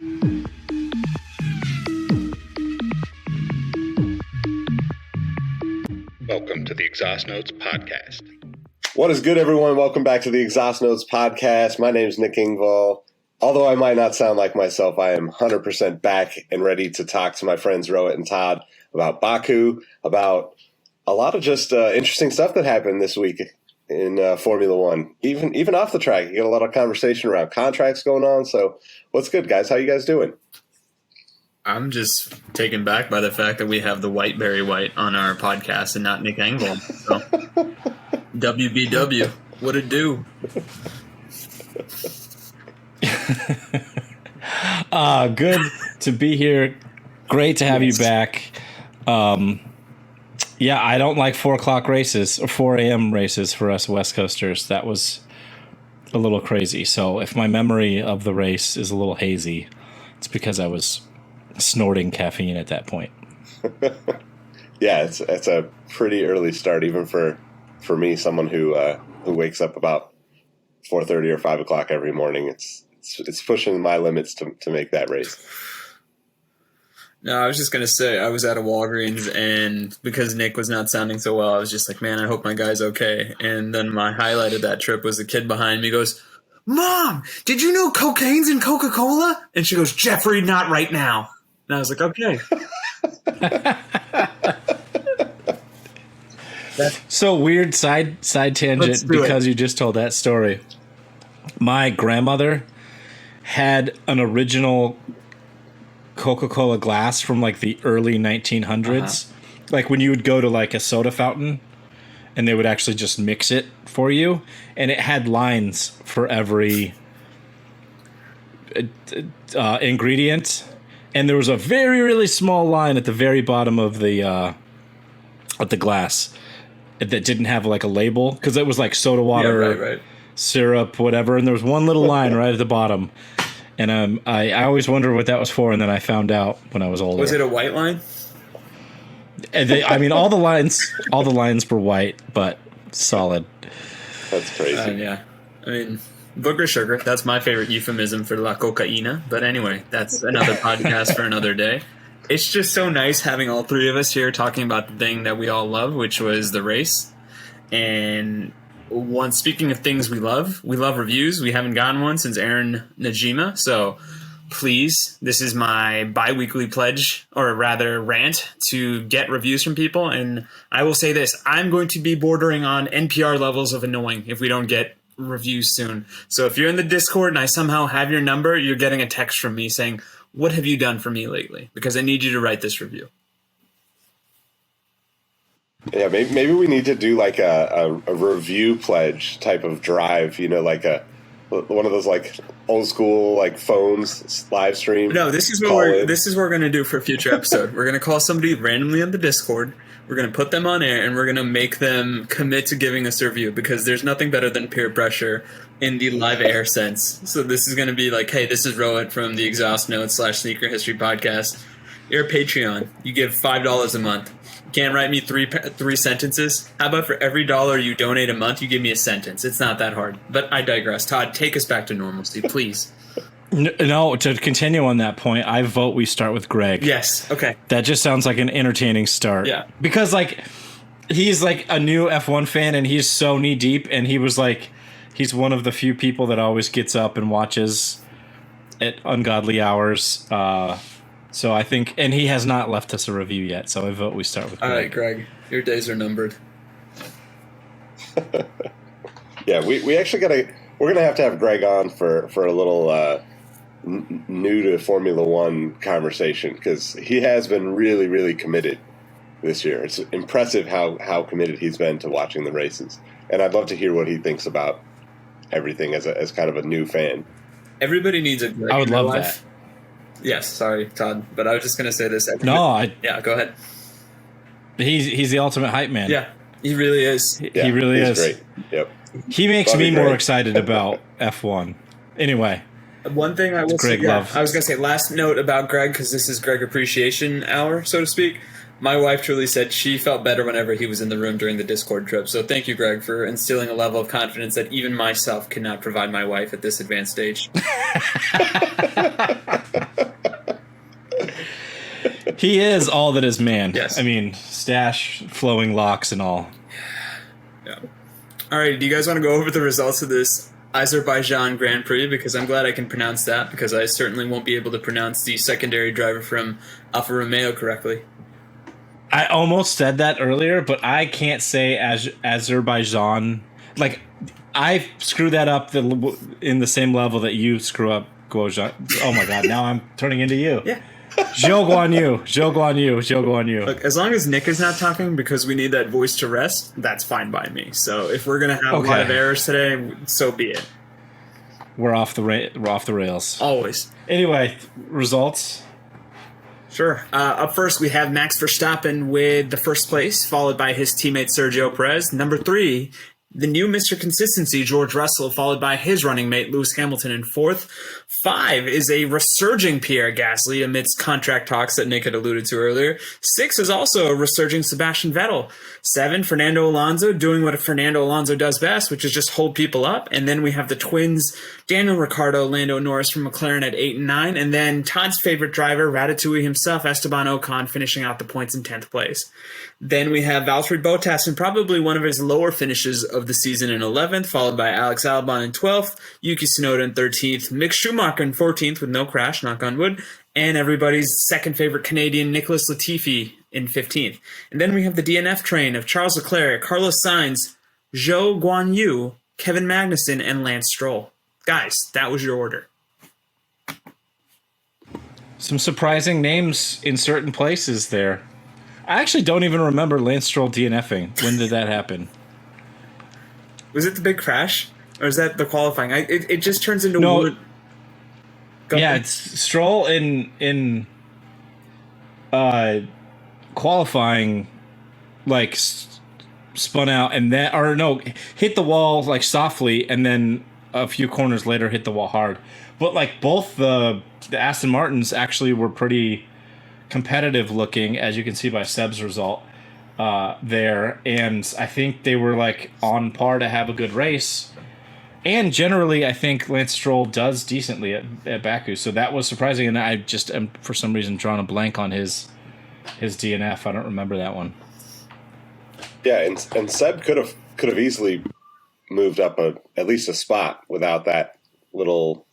Welcome to the Exhaust Notes Podcast. What is good, everyone? Welcome back to the Exhaust Notes Podcast. My name is Nick Engvall. Although I might not sound like myself, I am 100% back and ready to talk to my friends Rohit and Todd about Baku, about a lot of just interesting stuff that happened this week in Formula One. Even off the track, you get a lot of conversation around contracts going on. So what's good, guys? How you guys doing? I'm just taken back by the fact that we have the Whiteberry White on our podcast and not Nick Engvall. So, WBW, what it do? Good to be here. Great to have you back. Yeah, I don't like 4 o'clock races or 4 a.m. races for us West Coasters. That was a little crazy. So if my memory of the race is a little hazy, it's because I was snorting caffeine at that point. Yeah, it's a pretty early start, even for me, someone who wakes up about 4:30 or 5 o'clock every morning. It's pushing my limits to make that race. No, I was just going to say, I was at a Walgreens, and because Nick was not sounding so well, I was just like, man, I hope my guy's okay. And then my highlight of that trip was the kid behind me goes, Mom, did you know cocaine's in Coca-Cola? And she goes, Jeffrey, not right now. And I was like, okay. So weird side tangent because you just told that story. My grandmother had an original Coca-Cola glass from like the early 1900s. Like when you would go to like a soda fountain and they would actually just mix it for you, and it had lines for every ingredient, and there was a very really small line at the very bottom of the glass that didn't have like a label because it was like soda water, right. syrup, whatever, and there was one little line right at the bottom. And I always wondered what that was for, and then I found out when I was older. Was it a white line? And I mean, all the lines were white, but solid. That's crazy. Yeah. I mean, booger sugar, that's my favorite euphemism for la cocaína. But anyway, that's another podcast for another day. It's just so nice having all three of us here talking about the thing that we all love, which was the race. And speaking of things we love reviews. We haven't gotten one since Aaron Najima. So please, this is my bi-weekly pledge, or rather rant, to get reviews from people. And I will say this, I'm going to be bordering on NPR levels of annoying if we don't get reviews soon. So if you're in the Discord and I somehow have your number, you're getting a text from me saying, what have you done for me lately? Because I need you to write this review. Yeah, maybe we need to do like a review pledge type of drive, like one of those like old school like phones live stream. No, this is what we're going to do for a future episode. We're going to call somebody randomly on the Discord. We're going to put them on air, and we're going to make them commit to giving us a review, because there's nothing better than peer pressure in the live air sense. So this is going to be like, hey, this is Rohit from the Exhaust Notes / Sneaker History Podcast. You're a Patreon. You give $5 a month. Can't write me three sentences? How about for every $1 you donate a month, you give me a sentence? It's not that hard. But I digress. Todd, take us back to normalcy, please. No, to continue on that point, I vote we start with Greg. Yes, okay. That just sounds like an entertaining start. Yeah. Because, like, he's, like, a new F1 fan, and he's so knee-deep, and he was, like, he's one of the few people that always gets up and watches at ungodly hours. So I think, and he has not left us a review yet, so I vote we start with Greg. All right, Greg, your days are numbered. Yeah, we actually we're gonna have Greg on for a little new to Formula One conversation, because he has been really, really committed this year. It's impressive how committed he's been to watching the races, and I'd love to hear what he thinks about everything as kind of a new fan. Everybody needs a Greg. I would love that. Yes, sorry, Todd, but I was just going to say this. Yeah, go ahead. He's the ultimate hype man. Yeah, he really is. He really is. Great. Yep. He makes me more excited about F1. Anyway. One thing I will say, love. I was going to say, last note about Greg, because this is Greg Appreciation Hour, so to speak. My wife truly said she felt better whenever he was in the room during the Discord trip. So thank you, Greg, for instilling a level of confidence that even myself cannot provide my wife at this advanced age. He is all that is man. Yes. I mean, stash, flowing locks, and all. Yeah. All right, do you guys want to go over the results of this Azerbaijan Grand Prix? Because I'm glad I can pronounce that, because I certainly won't be able to pronounce the secondary driver from Alfa Romeo correctly. I almost said that earlier, but I can't say Azerbaijan. Like, I screw that up in the same level that you screw up Guozhan. Oh my god, now I'm turning into you. Yeah. Zhou Guan Yu. Look, as long as Nick is not talking, because we need that voice to rest, that's fine by me. So if we're going to have a lot of errors today, so be it. We're off the rails. Always. Anyway, results. Sure. Up first, we have Max Verstappen with the first place, followed by his teammate Sergio Perez. Number 3, the new Mr. Consistency, George Russell, followed by his running mate, Lewis Hamilton, in 4th. 5 is a resurging Pierre Gasly amidst contract talks that Nick had alluded to earlier. 6 is also a resurging Sebastian Vettel. 7, Fernando Alonso, doing what Fernando Alonso does best, which is just hold people up. And then we have the twins, Daniel Ricciardo, Lando Norris from McLaren at 8 and 9. And then Todd's favorite driver, Ratatouille himself, Esteban Ocon, finishing out the points in 10th place. Then we have Valtteri Bottas in probably one of his lower finishes of the season in 11th, followed by Alex Albon in 12th, Yuki Tsunoda in 13th, Mick Schumacher in 14th with no crash, knock on wood, and everybody's second favorite Canadian, Nicholas Latifi, in 15th. And then we have the DNF train of Charles Leclerc, Carlos Sainz, Zhou Guan Yu, Kevin Magnussen, and Lance Stroll. Guys, that was your order. Some surprising names in certain places there. I actually don't even remember Lance Stroll DNFing. When did that happen? Was it the big crash? Or is that the qualifying? It just turns into no. Yeah, it's Stroll in qualifying, like spun out and then, or no, hit the wall like softly, and then a few corners later hit the wall hard. But like both the Aston Martins actually were pretty competitive looking, as you can see by Seb's result there, and I think they were like on par to have a good race. And generally, I think Lance Stroll does decently at Baku, so that was surprising. And I just am for some reason drawing a blank on his DNF. I don't remember that one. Yeah, and Seb could have easily moved up at least a spot without that little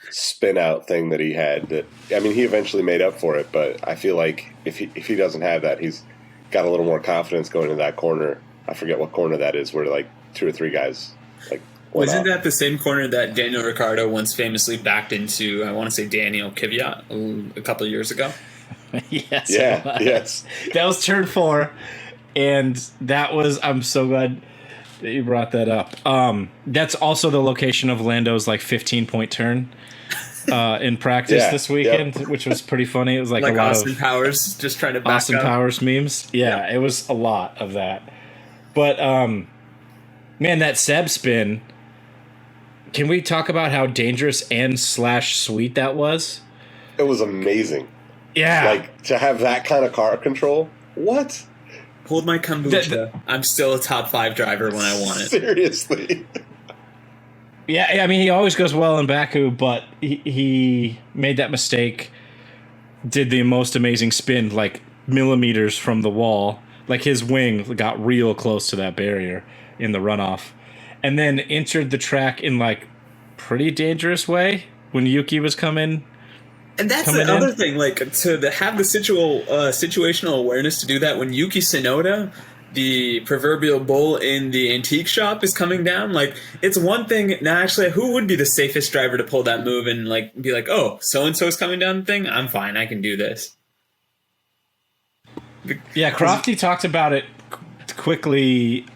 spin out thing that he had. That, I mean, he eventually made up for it, but I feel like if he doesn't have that, he's got a little more confidence going into that corner. I forget what corner that is, where like 2 or 3 guys like. Wasn't that the same corner that Daniel Ricciardo once famously backed into? I want to say Daniel Kvyat a couple of years ago. Yes. Yeah. Yes. That was turn 4, and that was. I'm so glad that you brought that up. That's also the location of Lando's like 15-point turn in practice this weekend, which was pretty funny. It was like a lot Austin of Powers just trying to back Austin up. Powers memes. Yeah, it was a lot of that. But man, that Seb spin. Can we talk about how dangerous and / sweet that was? It was amazing. Yeah. Like, to have that kind of car control? What? Hold my kombucha. I'm still a top 5 driver when I want it. Seriously. Yeah, I mean, he always goes well in Baku, but he made that mistake, did the most amazing spin, like millimeters from the wall. Like, his wing got real close to that barrier in the runoff. And then entered the track in like pretty dangerous way when Yuki was coming. And that's the other thing, like to have the situational awareness to do that when Yuki Tsunoda, the proverbial bull in the antique shop, is coming down. Like, it's one thing. Now, actually, who would be the safest driver to pull that move and like be like, oh, so and so is coming down the thing? I'm fine. I can do this. Yeah, Crofty talked about it quickly.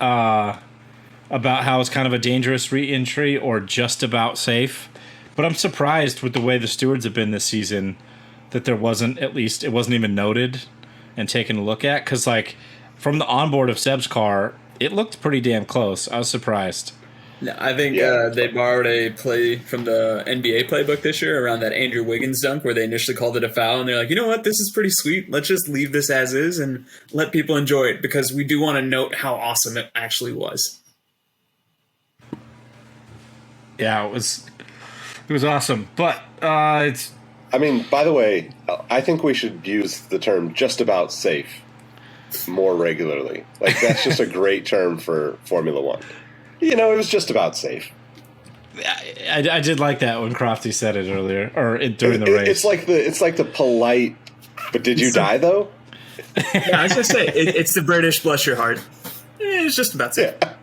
About how it's kind of a dangerous re-entry or just about safe. But I'm surprised with the way the stewards have been this season that it wasn't even noted and taken a look at. Because, like, from the onboard of Seb's car, it looked pretty damn close. I was surprised. No, I think they borrowed a play from the NBA playbook this year around that Andrew Wiggins dunk where they initially called it a foul, and they're like, you know what, this is pretty sweet. Let's just leave this as is and let people enjoy it because we do want to note how awesome it actually was. Yeah, it was awesome. But it's... I mean, by the way, I think we should use the term just about safe more regularly. Like, that's just a great term for Formula One. You know, it was just about safe. I did like that when Crofty said it earlier, or during the race. It's like the polite, but did you die, though? Yeah, I was going to say, it's the British bless your heart. It's just about safe. Yeah.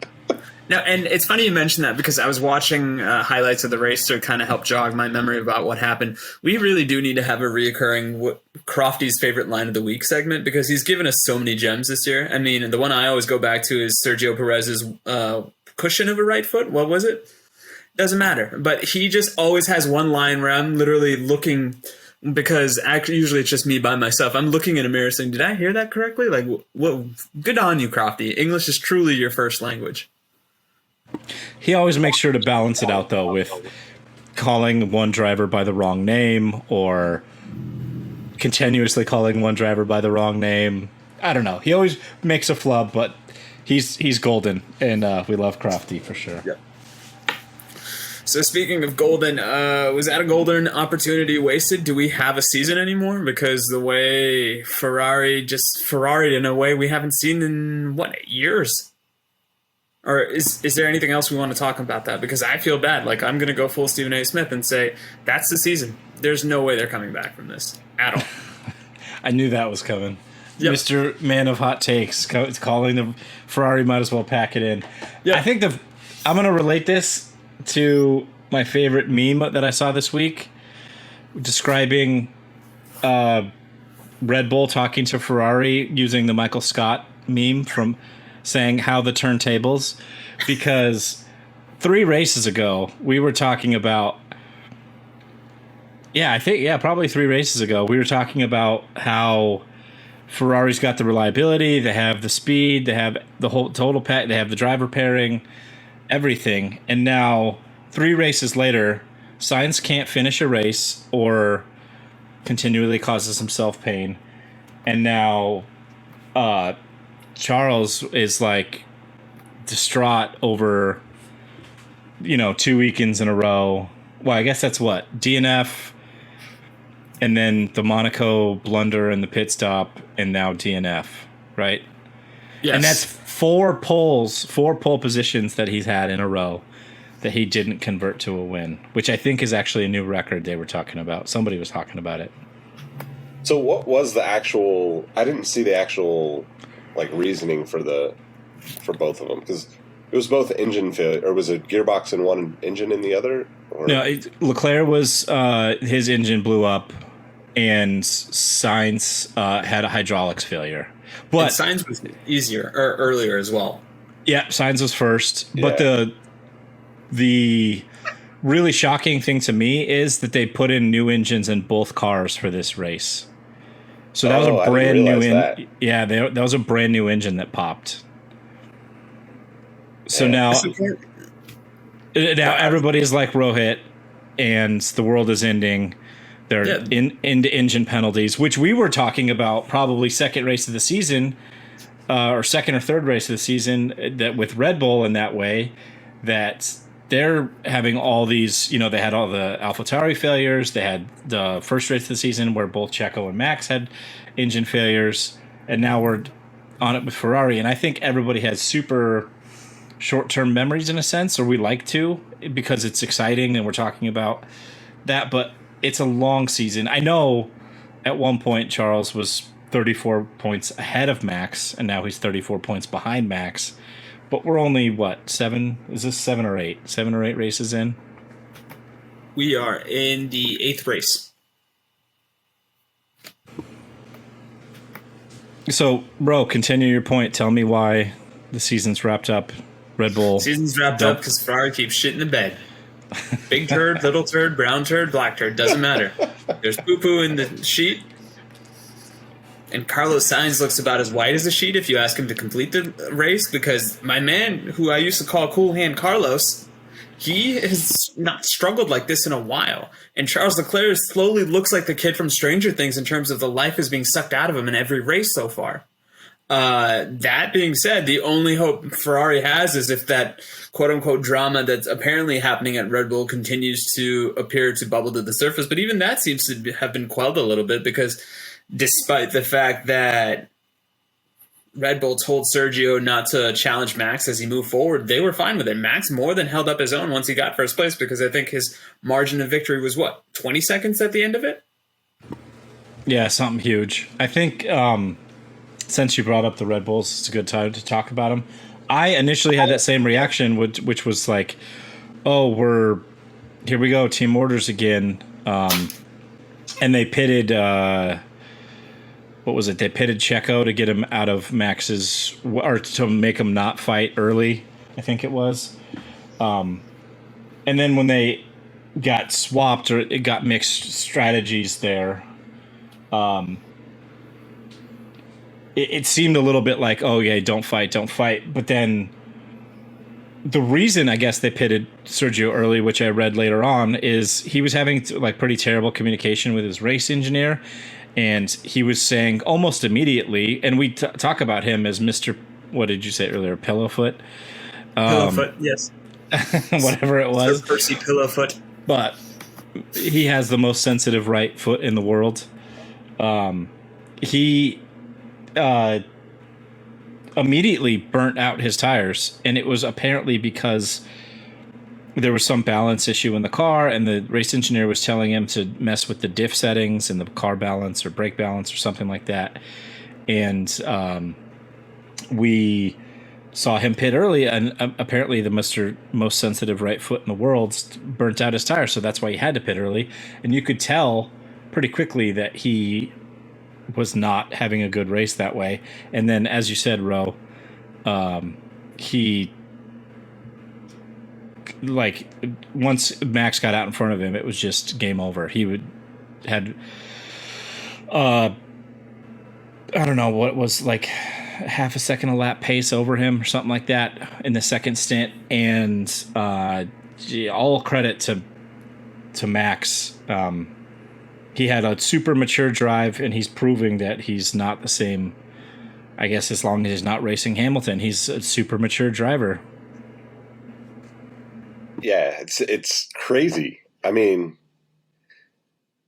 Now, and it's funny you mentioned that because I was watching highlights of the race to kind of help jog my memory about what happened. We really do need to have a reoccurring Crofty's favorite line of the week segment because he's given us so many gems this year. I mean, the one I always go back to is Sergio Perez's cushion of a right foot. What was it? Doesn't matter. But he just always has one line where I'm literally looking because actually usually it's just me by myself. I'm looking in a mirror saying, did I hear that correctly? Like, whoa, good on you, Crofty. English is truly your first language. He always makes sure to balance it out, though, with calling one driver by the wrong name or continuously calling one driver by the wrong name. I don't know. He always makes a flub, but he's golden, and we love Crofty for sure. Yep. So speaking of golden, was that a golden opportunity wasted? Do we have a season anymore? Because the way Ferrari in a way we haven't seen in, years? Or is there anything else we want to talk about that? Because I feel bad. Like, I'm going to go full Stephen A. Smith and say, that's the season. There's no way they're coming back from this at all. I knew that was coming. Yep. Mr. Man of Hot Takes calling the Ferrari might as well pack it in. Yep. I think I'm going to relate this to my favorite meme that I saw this week describing Red Bull talking to Ferrari using the Michael Scott meme from saying how the turntables, because 3 races ago we were talking about probably 3 races ago we were talking about how Ferrari's got the reliability, they have the speed, they have the whole total pack, they have the driver pairing, everything, and now 3 races later Sainz can't finish a race or continually causes himself pain, and now Charles is like distraught over, 2 weekends in a row. Well, I guess that's what? DNF, and then the Monaco blunder and the pit stop, and now DNF, right? Yes. And that's 4 pole positions that he's had in a row that he didn't convert to a win, which I think is actually a new record they were talking about. Somebody was talking about it. So what was the actual... I didn't see the actual... reasoning for both of them, because it was both engine failure, or was it gearbox in one, engine in the other? Or? No, Leclerc was his engine blew up, and Sainz had a hydraulics failure. But and Sainz was easier or earlier as well. Yeah, Sainz was first, but the really shocking thing to me is that they put in new engines in both cars for this race. So that was a brand new that was a brand new engine that popped. So now everybody's like Rohit, and the world is ending. They're into engine penalties, which we were talking about probably second race of the season, or second or third race of the season, that with Red Bull in that way, that they're having all these, they had all the AlphaTauri failures. They had the first race of the season where both Checo and Max had engine failures, and now we're on it with Ferrari. And I think everybody has super short-term memories in a sense, or we like to, because it's exciting and we're talking about that, but it's a long season. I know at one point Charles was 34 points ahead of Max, and now he's 34 points behind Max. But we're only, 7? Is this 7 or 8? 7 or 8 races in? We are in the 8th race. So, bro, continue your point. Tell me why the season's wrapped up. Red Bull. Season's wrapped up because Ferrari keeps shit in the bed. Big turd, little turd, brown turd, black turd. Doesn't matter. There's poo-poo in the sheet. And Carlos Sainz looks about as white as a sheet if you ask him to complete the race, because my man, who I used to call Cool Hand Carlos, he has not struggled like this in a while. And Charles Leclerc slowly looks like the kid from Stranger Things in terms of the life is being sucked out of him in every race so far. That being said, the only hope Ferrari has is if that quote-unquote drama that's apparently happening at Red Bull continues to appear to bubble to the surface. But even that seems to have been quelled a little bit, because despite the fact that Red Bull told Sergio not to challenge Max as he moved forward, they were fine with it. Max more than held up his own once he got first place, because I think his margin of victory was, 20 seconds at the end of it? Yeah, something huge. I think since you brought up the Red Bulls, it's a good time to talk about them. I initially had that same reaction, which was like, oh, here we go, team orders again. And they pitted, what was it? They pitted Checo to get him out of Max's, or to make him not fight early, I think it was. And then when they got swapped, or it got mixed strategies there, it seemed a little bit like, oh yeah, don't fight. But then the reason I guess they pitted Sergio early, which I read later on, is he was having like pretty terrible communication with his race engineer, and he was saying almost immediately, and we talk about him as Mr. What did you say earlier? Pillowfoot? Pillowfoot, yes. Whatever it was. Sir Percy Pillowfoot. But he has the most sensitive right foot in the world. He immediately burnt out his tires, and it was apparently because there was some balance issue in the car, and the race engineer was telling him to mess with the diff settings and the car balance or brake balance or something like that. And we saw him pit early, and apparently the most sensitive right foot in the world burnt out his tire, so that's why he had to pit early. And you could tell pretty quickly that he was not having a good race that way. And then, as you said, Ro, he, like, once Max got out in front of him, it was just game over. He had I don't know what it was, like half a second a lap pace over him or something like that in the second stint. And all credit to Max. He had a super mature drive, and he's proving that he's not the same. I guess as long as he's not racing Hamilton, he's a super mature driver. Yeah, it's crazy. I mean,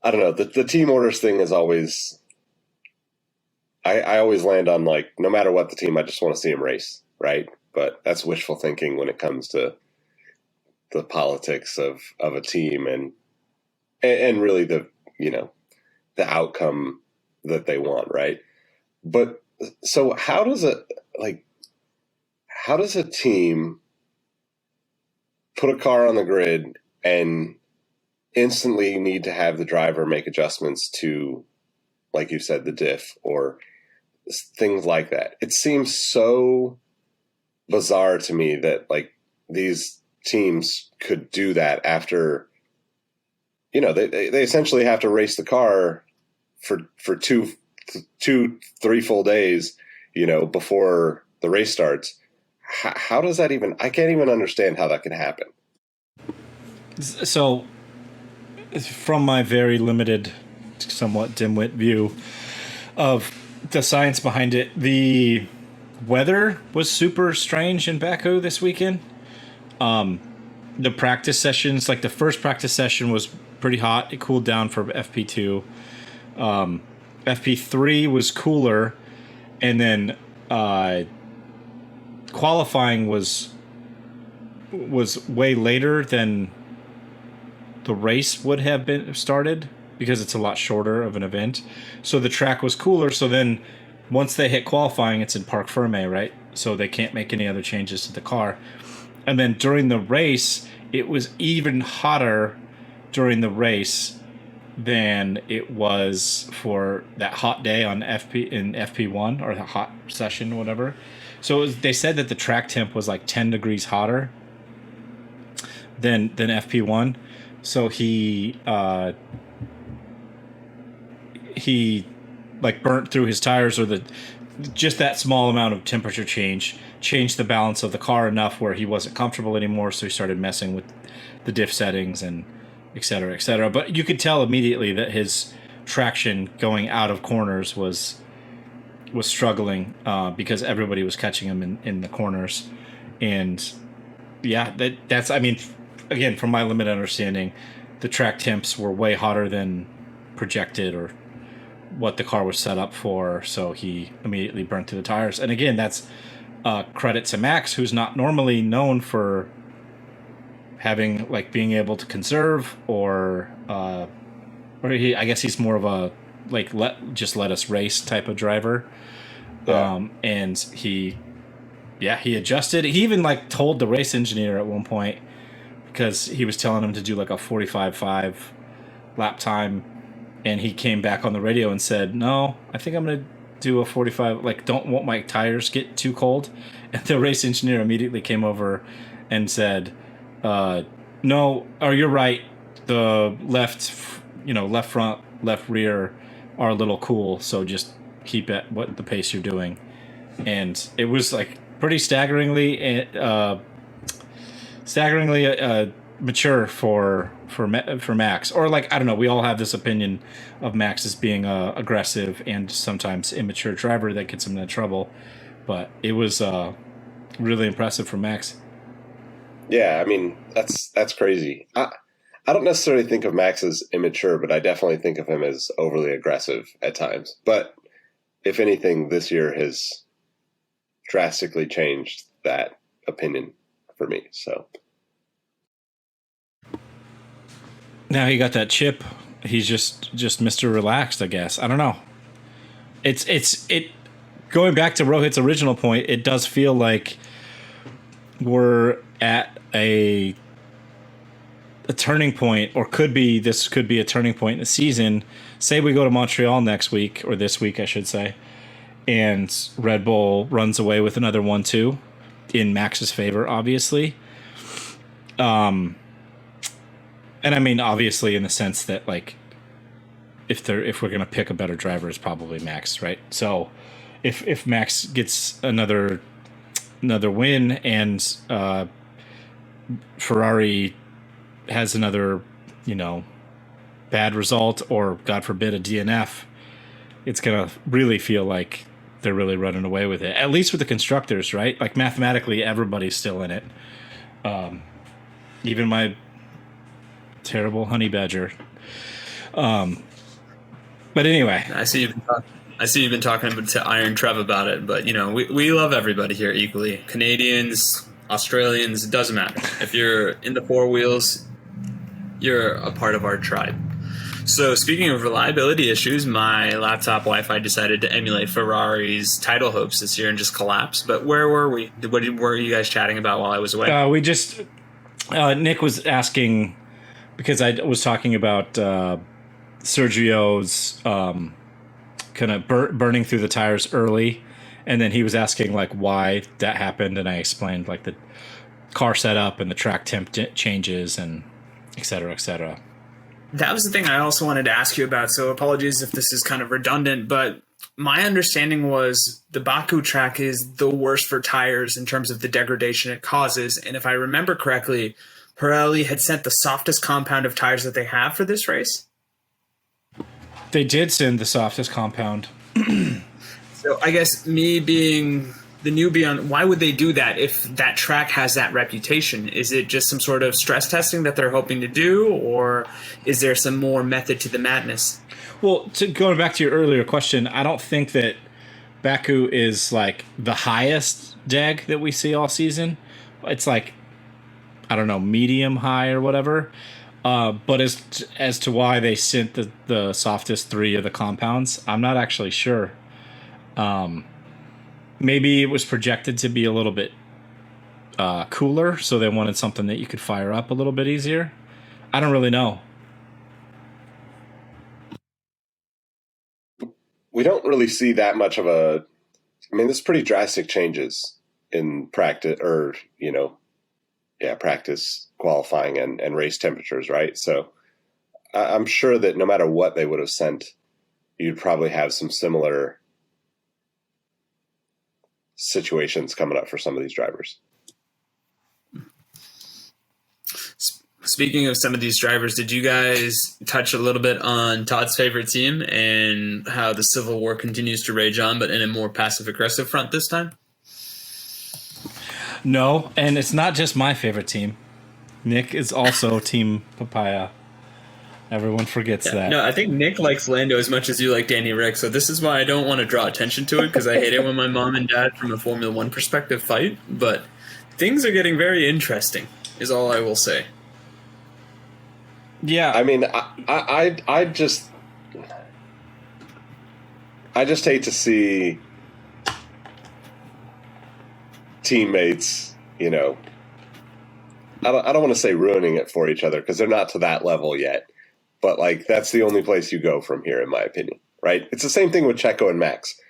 I don't know. The team orders thing is always. I always land on, like, no matter what the team, I just want to see him race, right? But that's wishful thinking when it comes to the politics of a team and really the outcome that they want, right? But so how does a team put a car on the grid and instantly need to have the driver make adjustments to, like you said, the diff or things like that? It seems so bizarre to me that, like, these teams could do that after, they essentially have to race the car for two, 3 full days, before the race starts. How does that even? I can't even understand how that can happen. So, from my very limited, somewhat dimwit view of the science behind it, the weather was super strange in Baku this weekend. The practice sessions, like the first practice session was pretty hot. It cooled down for FP2. FP3 was cooler, and then qualifying was way later than the race would have been started because it's a lot shorter of an event. So the track was cooler. So then once they hit qualifying, it's in Parc Fermé, right? So they can't make any other changes to the car. And then during the race, it was even hotter during the race than it was for that hot day on FP1 or the hot session, whatever. So they said that the track temp was like 10 degrees hotter than FP1. So he like burnt through his tires, or just that small amount of temperature changed the balance of the car enough where he wasn't comfortable anymore, so he started messing with the diff settings and et cetera, et cetera. But you could tell immediately that his traction going out of corners was struggling because everybody was catching him in the corners. And yeah, that's, I mean, again, from my limited understanding, the track temps were way hotter than projected or what the car was set up for, so he immediately burnt through the tires. And again, that's credit to Max, who's not normally known for having, like, being able to conserve or I guess he's more of a, like, let us race type of driver. Yeah. And he adjusted. He even, like, told the race engineer at one point, because he was telling him to do like a 45.5 lap time, and he came back on the radio and said, "No, I think I'm going to do a 45, like, don't want my tires get too cold." And the race engineer immediately came over and said, "No, or you're right. The left front, left rear are a little cool, so just keep at what the pace you're doing." And it was like pretty staggeringly mature for Max. Or, like, I don't know, we all have this opinion of Max as being a aggressive and sometimes immature driver that gets him into trouble, but it was really impressive for Max. Yeah, I mean, that's crazy. I don't necessarily think of Max as immature, but I definitely think of him as overly aggressive at times. But if anything, this year has drastically changed that opinion for me. So now he got that chip. He's just Mr. Relaxed, I guess. I don't know. It's going back to Rohit's original point. It does feel like we're at a turning point, or this could be a turning point in the season. Say we go to Montreal next week, or this week, I should say, and Red Bull runs away with another 1-2 in Max's favor, obviously. And I mean, obviously, in the sense that, like, if we're gonna pick a better driver, it's probably Max, right? So, if Max gets another win and Ferrari has another, bad result, or God forbid a DNF, it's gonna really feel like they're really running away with it. At least with the constructors, right? Like, mathematically, everybody's still in it. Even my terrible honey badger. But anyway, I see you've been talking to Iron Trev about it, but we love everybody here equally. Canadians, Australians, it doesn't matter. If you're in the four wheels, you're a part of our tribe. So, speaking of reliability issues, my laptop Wi-Fi decided to emulate Ferrari's title hopes this year and just collapse. But where were we? What were you guys chatting about while I was away? We just Nick was asking, because I was talking about Sergio's kind of burning through the tires early, and then he was asking, like, why that happened, and I explained, like, the car setup and the track temp changes and et cetera, et cetera. That was the thing I also wanted to ask you about, so apologies if this is kind of redundant, but my understanding was the Baku track is the worst for tires in terms of the degradation it causes, and if I remember correctly, Pirelli had sent the softest compound of tires that they have for this race? They did send the softest compound. So I guess me being the newbie on, why would they do that if that track has that reputation? Is it just some sort of stress testing that they're hoping to do, or is there some more method to the madness? Well, going back to your earlier question, I don't think that Baku is, like, the highest deg that we see all season. It's like, I don't know, medium high or whatever. But as to why they sent the softest three of the compounds, I'm not actually sure. Maybe it was projected to be a little bit cooler, so they wanted something that you could fire up a little bit easier. I don't really know. We don't really see that much of a... I mean, there's pretty drastic changes in practice, or, practice, qualifying, and race temperatures, right? So I'm sure that no matter what they would have sent, you'd probably have some similar situations coming up for some of these drivers. Speaking of some of these drivers, did you guys touch a little bit on Todd's favorite team and how the Civil War continues to rage on, but in a more passive-aggressive front this time? No, and it's not just my favorite team. Nick is also Team Papaya. Everyone forgets that. No, I think Nick likes Lando as much as you like Danny Rick, so this is why I don't want to draw attention to it, because I hate it when my mom and dad, from a Formula One perspective, fight. But things are getting very interesting, is all I will say. Yeah, I mean, I just hate to see teammates, I don't want to say ruining it for each other, because they're not to that level yet. But like, that's the only place you go from here, in my opinion. Right? It's the same thing with Checo and Max.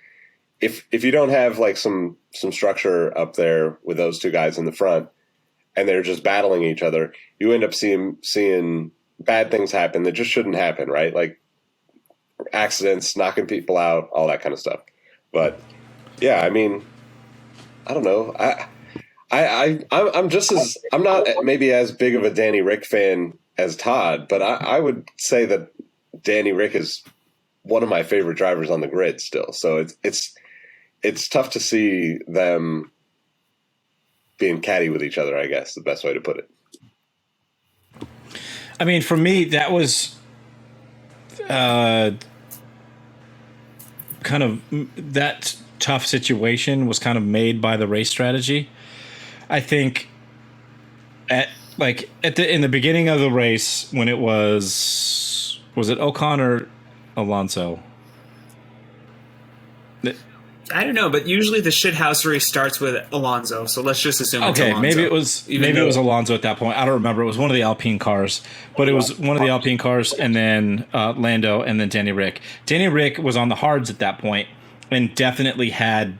If you don't have like some structure up there with those two guys in the front, and they're just battling each other, you end up seeing bad things happen that just shouldn't happen, right? Like accidents, knocking people out, all that kind of stuff. But yeah, I mean, I don't know. I'm not maybe as big of a Danny Rick fan as Todd, but I would say that Danny Rick is one of my favorite drivers on the grid still. So it's tough to see them being catty with each other, I guess, the best way to put it. I mean, for me, that was kind of that tough situation was kind of made by the race strategy. I think in the beginning of the race, when it was it Ocon or Alonso? I don't know, but usually the shithousery starts with Alonso, so let's just assume it's okay, Alonso. maybe it was Alonso at that point. I don't remember. It was one of the Alpine cars, but it was one of the Alpine cars, and then Lando, and then Danny Rick. Danny Rick was on the hards at that point and definitely had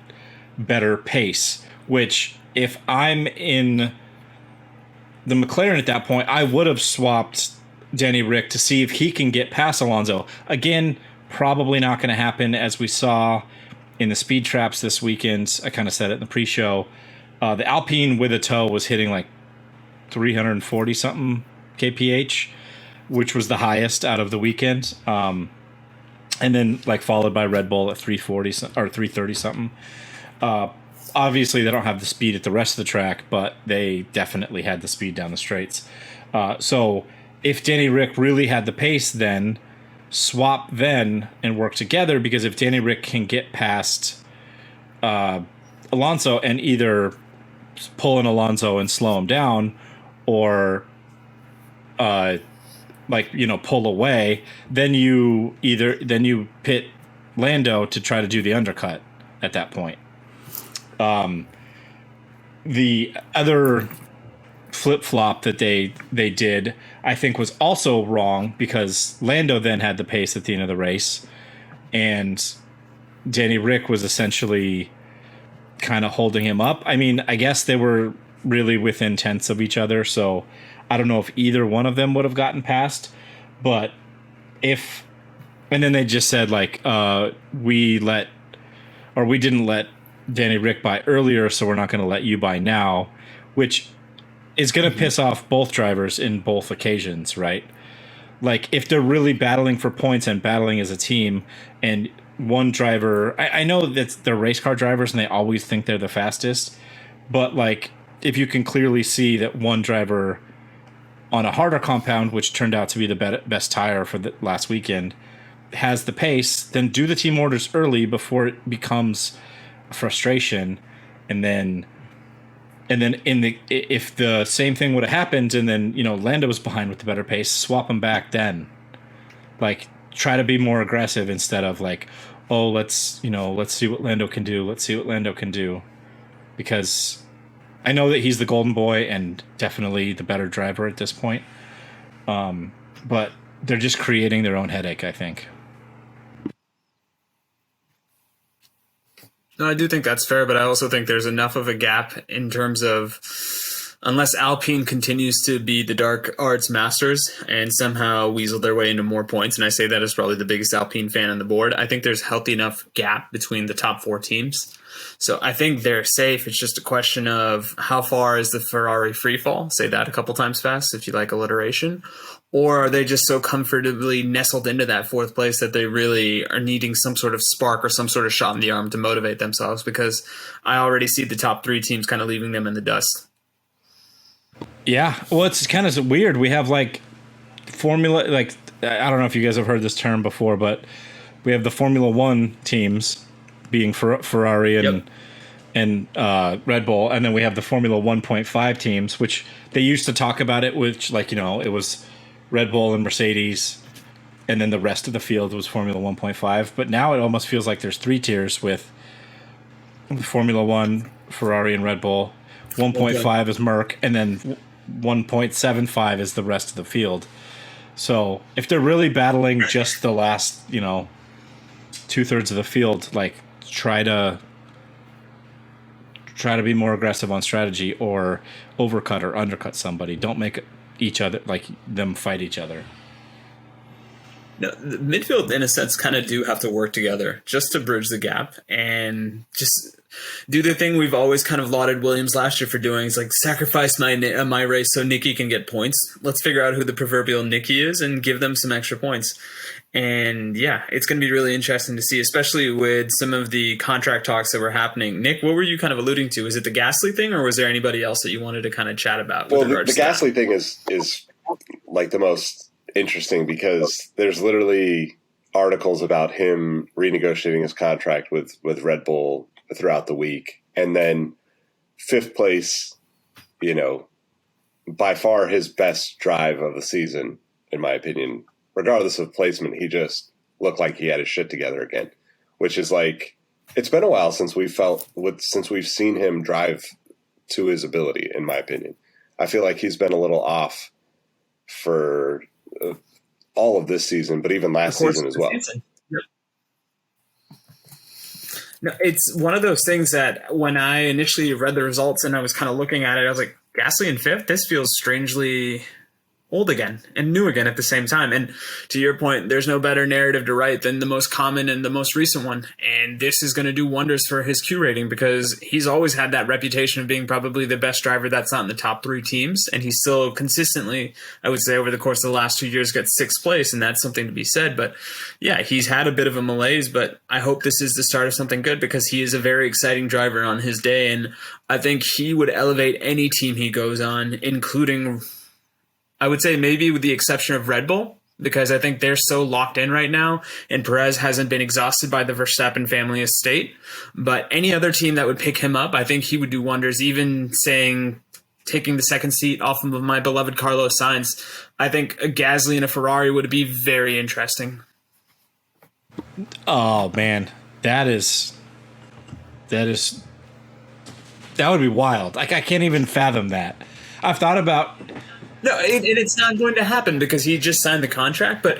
better pace, which if I'm in the McLaren at that point, I would have swapped Danny Rick to see if he can get past Alonso. Again, probably not going to happen, as we saw in the speed traps this weekend. I kind of said it in the pre-show. The Alpine with a tow was hitting like 340 something kph, which was the highest out of the weekend. And then like followed by Red Bull at 340 or 330 something. Obviously they don't have the speed at the rest of the track, but they definitely had the speed down the straights. So if Danny Rick really had the pace, then swap then and work together, because if Danny Rick can get past Alonso and either pull an Alonso and slow him down, or pull away, then you pit Lando to try to do the undercut at that point. The other flip-flop that they did, I think, was also wrong, because Lando then had the pace at the end of the race, and Danny Rick was essentially kind of holding him up. I mean, I guess they were really within tenths of each other, so I don't know if either one of them would have gotten past. But and then they just said like, we didn't let Danny Rick by earlier, so we're not going to let you by now, which is going to piss off both drivers in both occasions, right? Like, if they're really battling for points and battling as a team, and one driver, I know that they're race car drivers and they always think they're the fastest, but like, if you can clearly see that one driver on a harder compound, which turned out to be the best tire for the last weekend, has the pace, then do the team orders early before it becomes a frustration. And then if the same thing would have happened, and then Lando was behind with the better pace, swap him back then. Like, try to be more aggressive instead of like, oh, let's see what Lando can do. Let's see what Lando can do, because I know that he's the golden boy and definitely the better driver at this point. But they're just creating their own headache, I think. No, I do think that's fair, but I also think there's enough of a gap in terms of unless Alpine continues to be the dark arts masters and somehow weasel their way into more points, and I say that as probably the biggest Alpine fan on the board, I think there's a healthy enough gap between the top 4 teams. So I think they're safe. It's just a question of how far is the Ferrari free fall? Say that a couple times fast if you like alliteration. Or are they just so comfortably nestled into that 4th place that they really are needing some sort of spark or some sort of shot in the arm to motivate themselves? Because I already see the top 3 teams kind of leaving them in the dust. Yeah. Well, it's kind of weird. We have like Formula, like, I don't know if you guys have heard this term before, but we have the Formula One teams being Ferrari and Red Bull. And then we have the Formula 1.5 teams, which they used to talk about it, which, like, it was Red Bull and Mercedes, and then the rest of the field was Formula 1.5. But now it almost feels like there's 3 tiers with Formula 1, Ferrari, and Red Bull. 1.5 is Merc, and then 1.75 is the rest of the field. So if they're really battling just the last, 2/3 of the field, like, try to be more aggressive on strategy, or overcut or undercut somebody. Don't make each other, like, them fight each other. No, the midfield, in a sense, kind of do have to work together just to bridge the gap and just do the thing we've always kind of lauded Williams last year for doing. Is like, sacrifice my race so Nicky can get points. Let's figure out who the proverbial Nicky is and give them some extra points. And yeah, it's going to be really interesting to see, especially with some of the contract talks that were happening. Nick, what were you kind of alluding to? Is it the Gasly thing, or was there anybody else that you wanted to kind of chat about? Well, the Gasly thing is like the most interesting, because there's literally articles about him renegotiating his contract with Red Bull throughout the week. And then 5th place, by far his best drive of the season, in my opinion. Regardless of placement, he just looked like he had his shit together again, which is like, it's been a while since we've seen him drive to his ability, in my opinion. I feel like he's been a little off for all of this season, but even last season as well. Yep. No, it's one of those things that when I initially read the results and I was kind of looking at it, I was like, Gasly in 5th? This feels strangely old again and new again at the same time. And to your point, there's no better narrative to write than the most common and the most recent one. And this is going to do wonders for his Q rating, because he's always had that reputation of being probably the best driver that's not in the top 3 teams. And he's still consistently, I would say, over the course of the last 2 years, got 6th place. And that's something to be said. But yeah, he's had a bit of a malaise, but I hope this is the start of something good, because he is a very exciting driver on his day. And I think he would elevate any team he goes on, including, I would say, maybe with the exception of Red Bull, because I think they're so locked in right now, and Perez hasn't been exhausted by the Verstappen family estate. But any other team that would pick him up, I think he would do wonders. Even taking the 2nd seat off of my beloved Carlos Sainz, I think a Gasly and a Ferrari would be very interesting. Oh man, that would be wild. Like, I can't even fathom that. I've thought about. No, it's not going to happen because he just signed the contract, but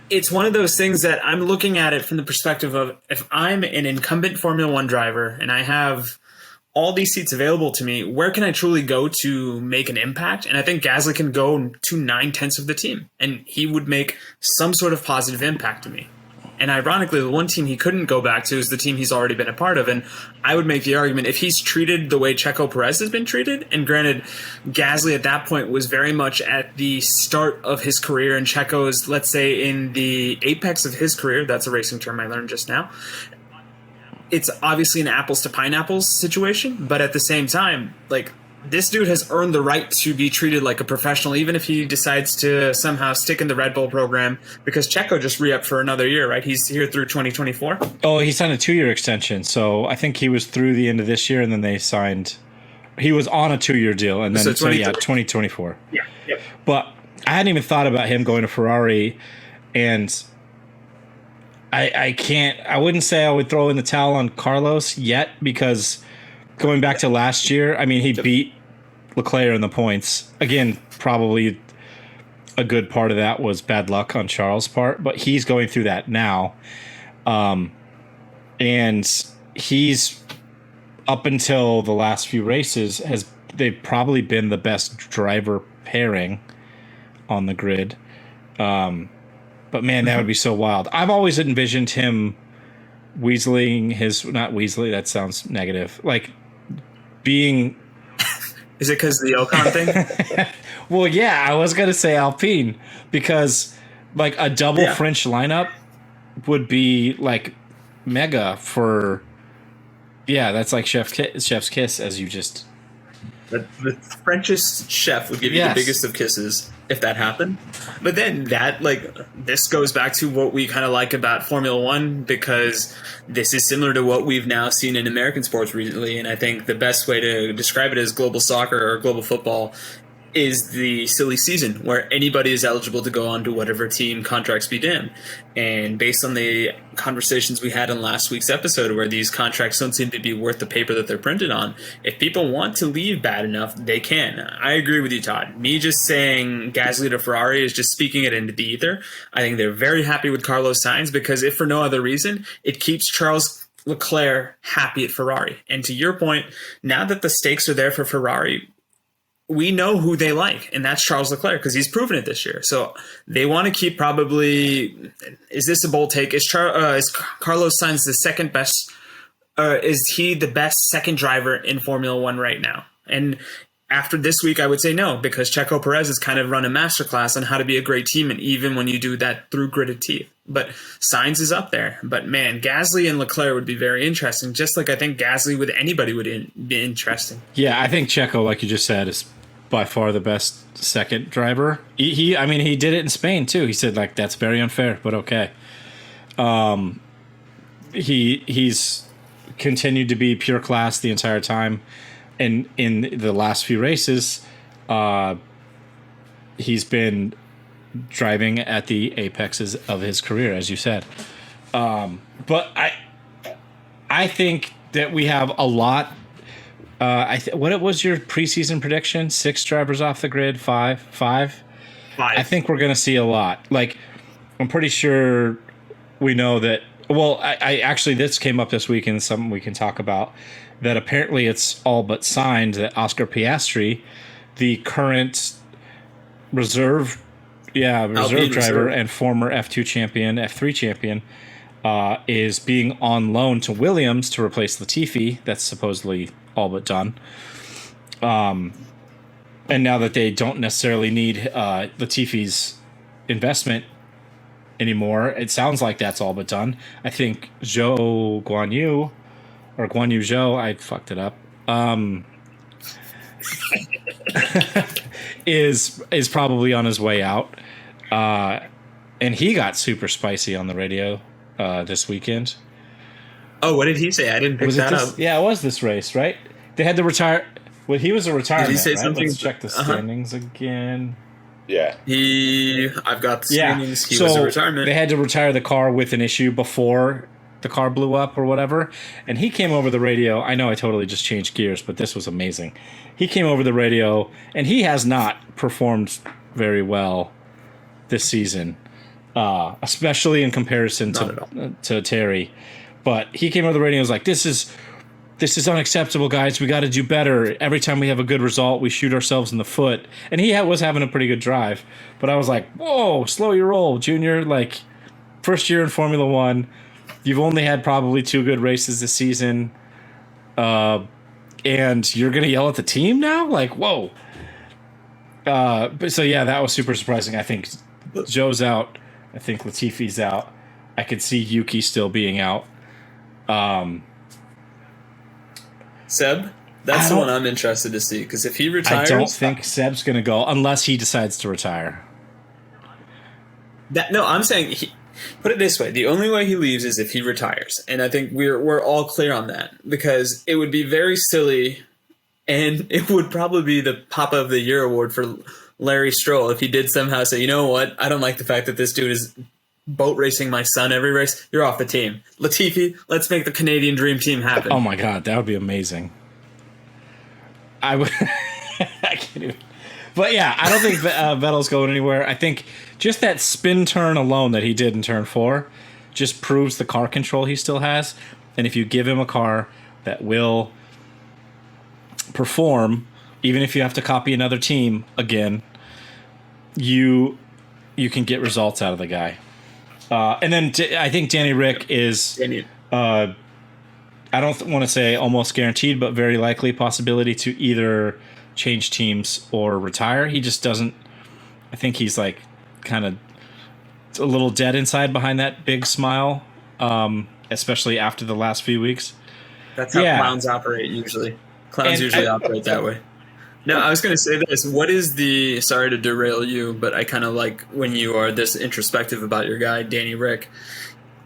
it's one of those things that I'm looking at it from the perspective of, if I'm an incumbent Formula One driver and I have all these seats available to me, where can I truly go to make an impact? And I think Gasly can go to 9/10 of the team, and he would make some sort of positive impact to me. And ironically, the one team he couldn't go back to is the team he's already been a part of. And I would make the argument, if he's treated the way Checo Perez has been treated, and granted, Gasly at that point was very much at the start of his career, and Checo is, let's say, in the apex of his career. That's a racing term I learned just now. It's obviously an apples to pineapples situation, but at the same time, like, this dude has earned the right to be treated like a professional, even if he decides to somehow stick in the Red Bull program, because Checo just re-upped for another year, right? He's here through 2024. Oh, he signed a 2-year extension. So I think he was through the end of this year, and then they signed. He was on a 2-year deal, and then 2024. Yeah. Yep. But I hadn't even thought about him going to Ferrari, and I wouldn't say I would throw in the towel on Carlos yet, because going back to last year, I mean, he beat Leclerc in the points. Again, probably a good part of that was bad luck on Charles' part, but he's going through that now. And he's, up until the last few races, has they've probably been the best driver pairing on the grid. But man, that would be so wild. I've always envisioned him weaseling his, not Weasley, that sounds negative, like being. Is it because of the Ocon thing? Well, yeah, I was going to say Alpine because like a double French lineup would be like mega for, that's like chef's kiss, as you just. The Frenchest chef would give you the biggest of kisses if that happened. But then this goes back to what we kind of like about Formula One, because this is similar to what we've now seen in American sports recently. And I think the best way to describe it as global soccer or global football is the silly season where anybody is eligible to go on to whatever team, contracts be damned. And based on the conversations we had in last week's episode where these contracts don't seem to be worth the paper that they're printed on, if people want to leave bad enough, they can. I agree with you, Todd. Me just saying Gasly to Ferrari is just speaking it into the ether. I think they're very happy with Carlos Sainz because if for no other reason, it keeps Charles Leclerc happy at Ferrari. And to your point, now that the stakes are there for Ferrari, we know who they like, and that's Charles Leclerc because he's proven it this year. So they want to keep probably. Is this a bold take? Is Carlos Sainz the second best? Is he the best second driver in Formula One right now? And after this week, I would say no, because Checo Perez has kind of run a masterclass on how to be a great teammate, even when you do that through gritted teeth. But Sainz is up there. But man, Gasly and Leclerc would be very interesting, just like I think Gasly with anybody would be interesting. Yeah, I think Checo, like you just said, is by far the best second driver. He did it in Spain too. He said like that's very unfair, but okay. He's continued to be pure class the entire time, and in the last few races, he's been driving at the apexes of his career, as you said. But I think that we have a lot. What was your preseason prediction? 6 drivers off the grid, 5. I think we're going to see a lot. Like, I'm pretty sure we know that. Well, I actually, this came up this week and something we can talk about. That apparently it's all but signed that Oscar Piastri, the current reserve driver and former F2 champion, F3 champion, is being on loan to Williams to replace Latifi. That's supposedly all but done. And now that they don't necessarily need Latifi's investment anymore, it sounds like that's all but done. I think Guan Yu Zhou, I fucked it up, is probably on his way out. And he got super spicy on the radio this weekend. Oh, what did he say? I didn't pick that up. Yeah, it was this race, right? They had to retire. Well, he was a retirement. Did he say right? something? Let's check the standings again. Yeah. I've got the standings. He so was a retirement. They had to retire the car with an issue before the car blew up or whatever. And he came over the radio. I know I totally just changed gears, but this was amazing. He came over the radio, and he has not performed very well this season, especially in comparison to Terry. But he came over the radio and was like, this is unacceptable, guys. We got to do better. Every time we have a good result, we shoot ourselves in the foot. And he was having a pretty good drive. But I was like, whoa, slow your roll, Junior. Like, first year in Formula One. You've only had probably 2 good races this season. And you're going to yell at the team now? Like, whoa. But so, yeah, that was super surprising. I think Zhou's out. I think Latifi's out. I could see Yuki still being out. Seb? That's the one I'm interested to see, because if he retires... I don't think Seb's going to go unless he decides to retire. I'm saying... Put it this way, the only way he leaves is if he retires. And I think we're all clear on that, because it would be very silly, and it would probably be the Papa of the Year award for Larry Stroll if he did somehow say, you know what, I don't like the fact that this dude is boat racing my son every race. You're off the team. Latifi, let's make the Canadian Dream Team happen. Oh my God, that would be amazing. I would... I can't even... But yeah, I don't think Vettel's going anywhere. I think just that spin turn alone that he did in turn 4 just proves the car control he still has. And if you give him a car that will perform even if you have to copy another team again, you can get results out of the guy. And then I think Danny Rick is, I don't want to say almost guaranteed, but very likely possibility to either change teams or retire. He just doesn't, I think he's like kind of a little dead inside behind that big smile, especially after the last few weeks. That's how clowns operate usually. Clowns usually operate that way. No, I was going to say this. What is the, sorry to derail you, but I kind of like when you are this introspective about your guy, Danny Rick.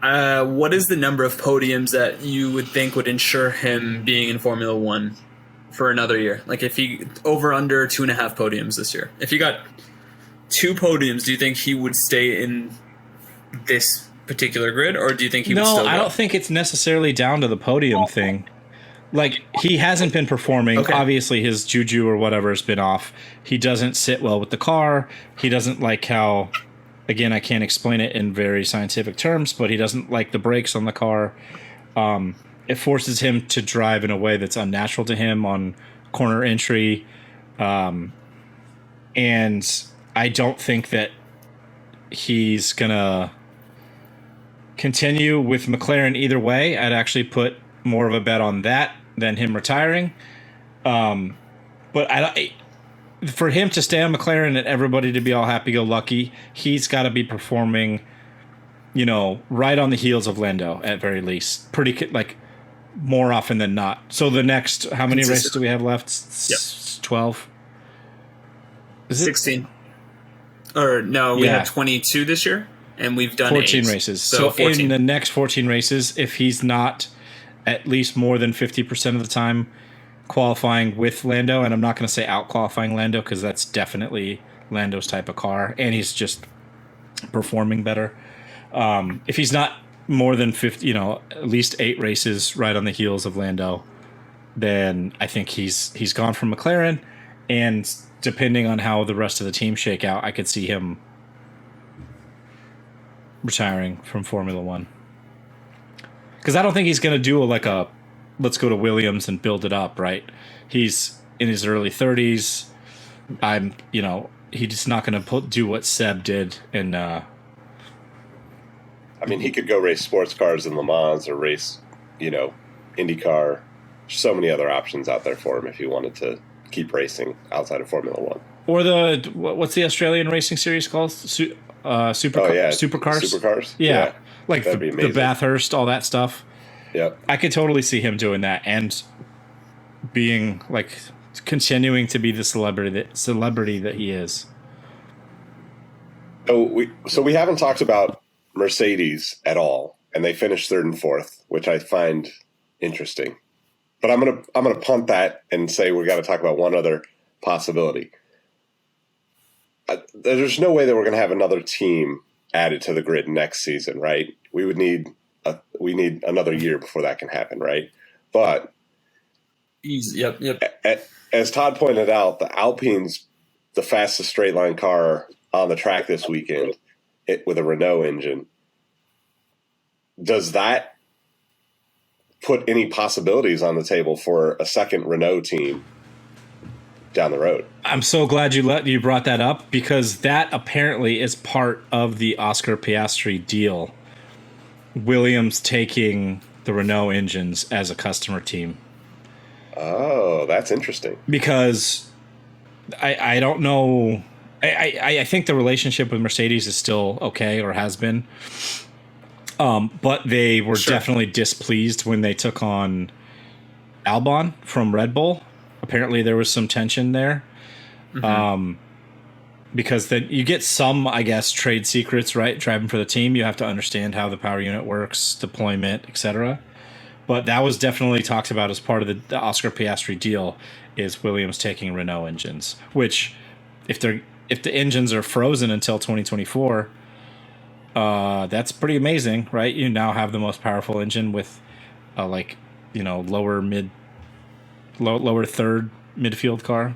What is the number of podiums that you would think would ensure him being in Formula One for another year? Like if he over under 2.5 podiums this year. If he got 2 podiums, do you think he would stay in this particular grid, or do you think he would still go? No, I don't think it's necessarily down to the podium thing. Like, he hasn't been performing. Okay. Obviously, his juju or whatever has been off. He doesn't sit well with the car. He doesn't like how, again, I can't explain it in very scientific terms, but he doesn't like the brakes on the car. It forces him to drive in a way that's unnatural to him on corner entry. And I don't think that he's going to continue with McLaren either way. I'd actually put more of a bet on that than him retiring. But for him to stay on McLaren and everybody to be all happy-go-lucky, he's got to be performing, right on the heels of Lando at very least. Pretty, like, more often than not. So the next, how many races do we have left? 12? Is it 16? Or no, we had 22 this year, and we've done 14 8. races. So 14. In the next 14 races, if he's not at least more than 50% of the time qualifying with Lando, and I'm not going to say out-qualifying Lando because that's definitely Lando's type of car, and he's just performing better. If he's not more than 50, at least 8 races right on the heels of Lando, then I think he's gone from McLaren, and depending on how the rest of the team shake out, I could see him retiring from Formula One. Because I don't think he's going to do let's go to Williams and build it up, right? He's in his early 30s. He's just not going to do what Seb did. And I mean, he could go race sports cars in Le Mans or race, IndyCar. There's so many other options out there for him if he wanted to keep racing outside of Formula One. Or what's the Australian racing series called? Supercars? Supercars? Yeah. Like the Bathurst, all that stuff. Yep. I could totally see him doing that and being continuing to be the celebrity that he is. So we haven't talked about Mercedes at all, and they finished 3rd and 4th, which I find interesting. But I'm gonna punt that and say we got to talk about one other possibility. There's no way that we're going to have another team added to the grid next season, right? We need another year before that can happen, right? But yep. As Todd pointed out, the Alpine's the fastest straight line car on the track this weekend, with a Renault engine. Does that put any possibilities on the table for a second Renault team down the road? I'm so glad you brought that up, because that apparently is part of the Oscar Piastri deal. Williams taking the Renault engines as a customer team. Oh, that's interesting. Because I don't know. I think the relationship with Mercedes is still okay, or has been. But they were definitely displeased when they took on Albon from Red Bull. Apparently there was some tension there. Mm-hmm. Because then you get some, I guess, trade secrets, right? Driving for the team, you have to understand how the power unit works, deployment, etc. But that was definitely talked about as part of the Oscar Piastri deal, is Williams taking Renault engines, which if the engines are frozen until 2024, that's pretty amazing, right? You now have the most powerful engine with lower third midfield car.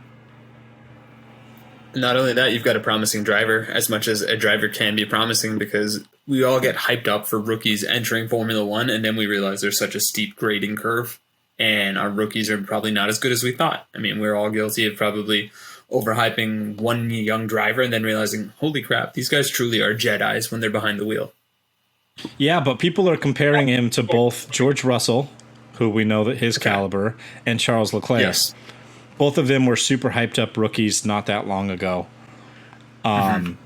Not only that, you've got a promising driver, as much as a driver can be promising, because we all get hyped up for rookies entering Formula One, and then we realize there's such a steep grading curve and our rookies are probably not as good as we thought. I mean, we're all guilty of probably overhyping one young driver and then realizing, holy crap, these guys truly are Jedis when they're behind the wheel. Yeah, but people are comparing him to both George Russell, who we know that his caliber, and Charles Leclerc. Yes. Both of them were super hyped up rookies not that long ago. And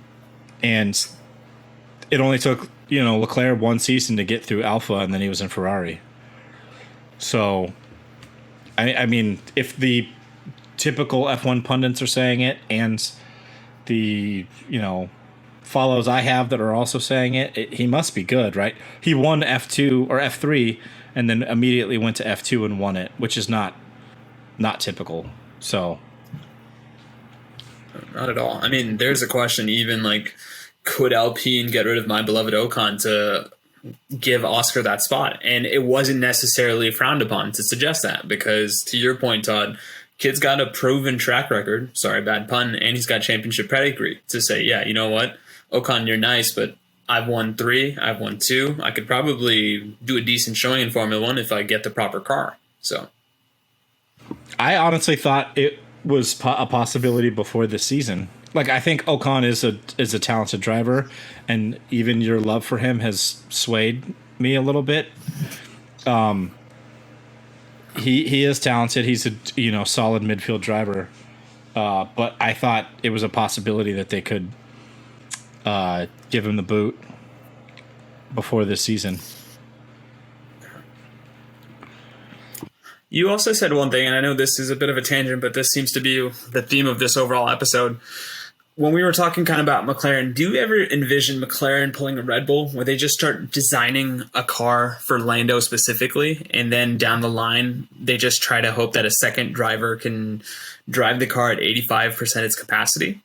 it only took, Leclerc one season to get through Alpha, and then he was in Ferrari. So, I mean, if the typical F1 pundits are saying it, and the, follows I have that are also saying it, he must be good, right? He won F2 or F3 and then immediately went to F2 and won it, which is not typical. So not at all. I mean, there's a question even like, could Alpine get rid of my beloved Ocon to give Oscar that spot? And it wasn't necessarily frowned upon to suggest that, because to your point, Todd, kid's got a proven track record. Sorry, bad pun. And he's got championship pedigree to say, yeah, you know what? Ocon, you're nice, but I've won 3, I've won 2. I could probably do a decent showing in Formula 1 if I get the proper car. So I honestly thought it was a possibility before this season. Like, I think Ocon is a talented driver, and even your love for him has swayed me a little bit. He is talented. He's a solid midfield driver. But I thought it was a possibility that they could give him the boot before this season. You also said one thing, and I know this is a bit of a tangent, but this seems to be the theme of this overall episode. When we were talking kind of about McLaren, do you ever envision McLaren pulling a Red Bull where they just start designing a car for Lando specifically, and then down the line, they just try to hope that a second driver can drive the car at 85% its capacity?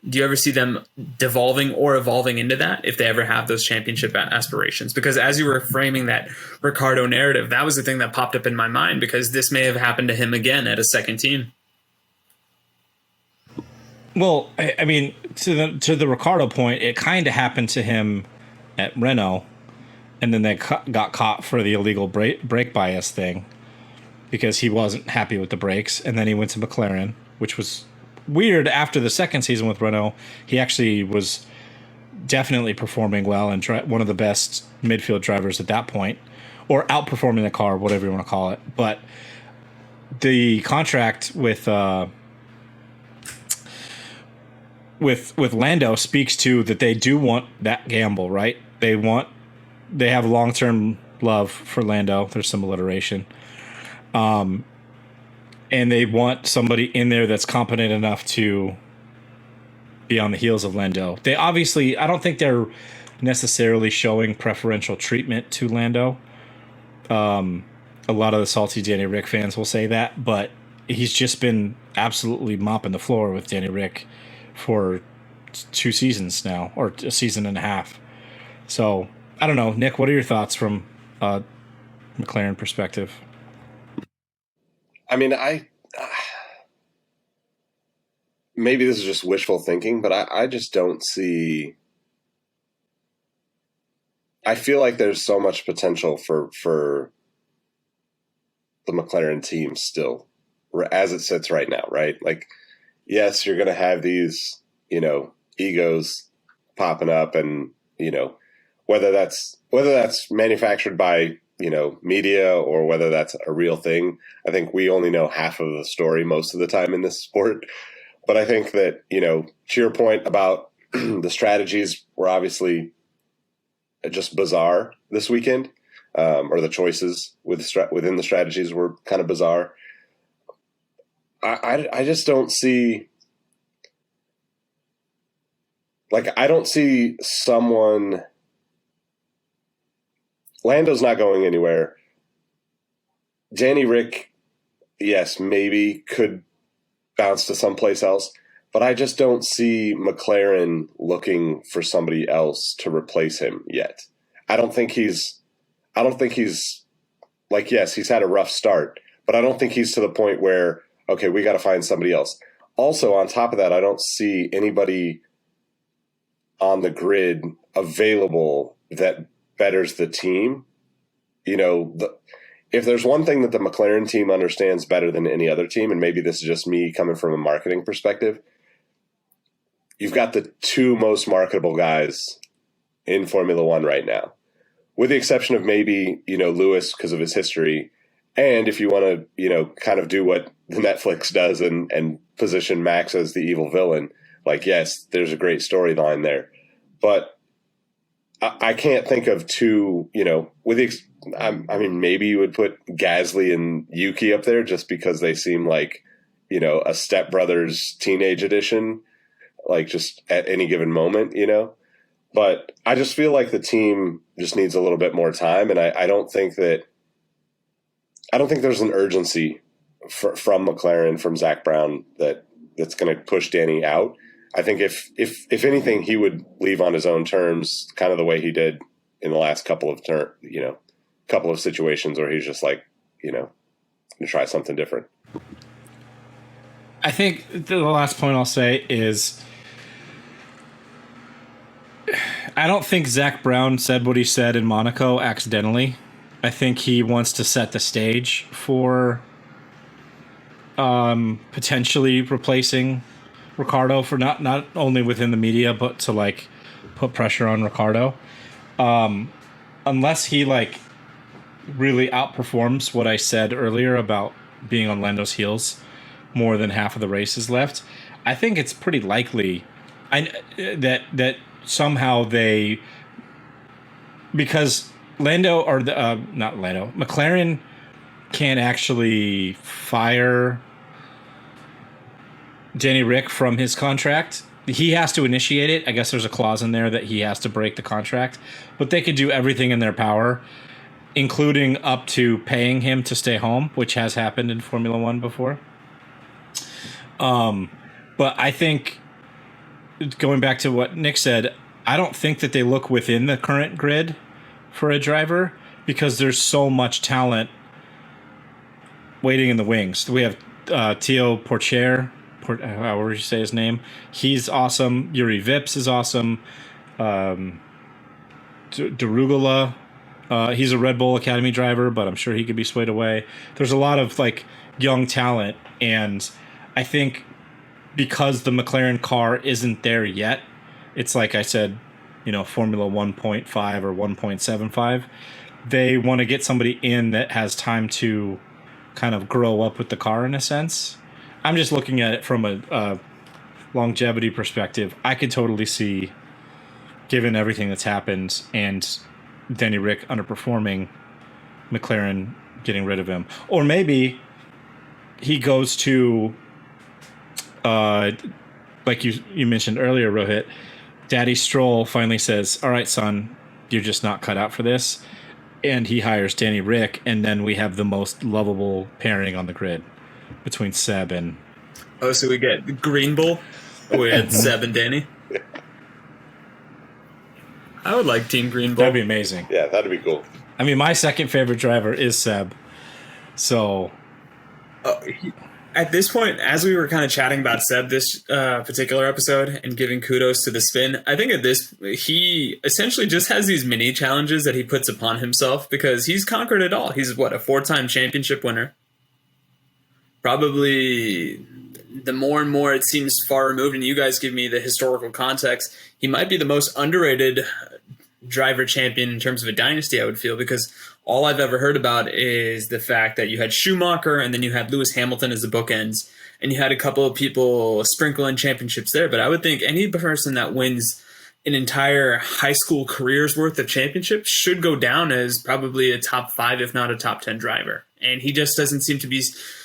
Do you ever see them devolving or evolving into that if they ever have those championship aspirations? Because as you were framing that Ricciardo narrative, that was the thing that popped up in my mind, because this may have happened to him again at a second team. Well, I mean, to the Ricciardo point, it kind of happened to him at Renault, and then they got caught for the illegal brake bias thing because he wasn't happy with the brakes, and then he went to McLaren, which was weird. After the second season with Renault, he actually was definitely performing well and one of the best midfield drivers at that point, or outperforming the car, whatever you want to call it. But the contract with Lando speaks to that they do want that gamble, right? They have long-term love for Lando. There's some alliteration. And they want somebody in there that's competent enough to be on the heels of Lando. They obviously, I don't think they're necessarily showing preferential treatment to Lando. A lot of the salty Danny Rick fans will say that, but he's just been absolutely mopping the floor with Danny Rick for 2 seasons now, or a season and a half. So I don't know, Nick, what are your thoughts from a McLaren perspective? I mean, maybe this is just wishful thinking, but I just don't see. I feel like there's so much potential for the McLaren team still, as it sits right now, right? Like, yes, you're going to have these, egos popping up, and whether that's manufactured by media or whether that's a real thing. I think we only know half of the story most of the time in this sport. But I think that, to your point about the strategies were obviously just bizarre this weekend, or the choices within the strategies were kind of bizarre. I just don't see, I don't see someone. Lando's not going anywhere. Danny Rick, yes, maybe could bounce to someplace else, but I just don't see McLaren looking for somebody else to replace him yet. I don't think he's yes, he's had a rough start, but I don't think he's to the point where, okay, we got to find somebody else. Also, on top of that, I don't see anybody on the grid available that betters the team. if there's one thing that the McLaren team understands better than any other team, and maybe this is just me coming from a marketing perspective, you've got the two most marketable guys in Formula One right now, with the exception of maybe, Lewis because of his history. And if you want to, kind of do what the Netflix does and position Max as the evil villain, yes, there's a great storyline there. But I can't think of two, maybe you would put Gasly and Yuki up there just because they seem like, a Step Brothers teenage edition, just at any given moment, But I just feel like the team just needs a little bit more time. And I don't think there's an urgency from McLaren, from Zach Brown, that's going to push Danny out. I think if anything, he would leave on his own terms, kind of the way he did in the last couple of situations where he's just going to try something different. I think the last point I'll say is I don't think Zach Brown said what he said in Monaco accidentally. I think he wants to set the stage for potentially replacing Ricciardo, for not only within the media, but to put pressure on Ricciardo. Unless he really outperforms what I said earlier about being on Lando's heels more than half of the race is left, I think it's pretty likely that somehow because McLaren can't actually fire Danny Rick from his contract. He has to initiate it. I guess there's a clause in there that he has to break the contract, but they could do everything in their power, including up to paying him to stay home, which has happened in Formula One before. But I think, going back to what Nick said, I don't think that they look within the current grid for a driver because there's so much talent waiting in the wings. We have Theo Porcher, however you say his name. He's awesome. Yuri Vips is awesome. Darugula, he's a Red Bull Academy driver, but I'm sure he could be swayed away. There's a lot of young talent, and I think because the McLaren car isn't there yet, it's like I said, Formula 1.5 or 1.75. They want to get somebody in that has time to kind of grow up with the car in a sense. I'm just looking at it from a longevity perspective. I could totally see, given everything that's happened and Danny Rick underperforming, McLaren getting rid of him. Or maybe he goes to, like you mentioned earlier, Rohit, Daddy Stroll finally says, all right, son, you're just not cut out for this. And he hires Danny Rick, and then we have the most lovable pairing on the grid between Seb and... Oh, so we get Green Bull with Seb and Danny? I would like Team Green Bull. That'd be amazing. Yeah, that'd be cool. I mean, my second favorite driver is Seb. So... At this point, as we were kind of chatting about Seb this particular episode and giving kudos to the spin, I think he essentially just has these mini challenges that he puts upon himself because he's conquered it all. He's, a 4-time championship winner. Probably the more and more it seems far removed, and you guys give me the historical context, he might be the most underrated driver champion in terms of a dynasty, I would feel, because all I've ever heard about is the fact that you had Schumacher and then you had Lewis Hamilton as the bookends, and you had a couple of people sprinkle in championships there. But I would think any person that wins an entire high school career's worth of championships should go down as probably a top 5, if not a top 10 driver. And he just doesn't seem to be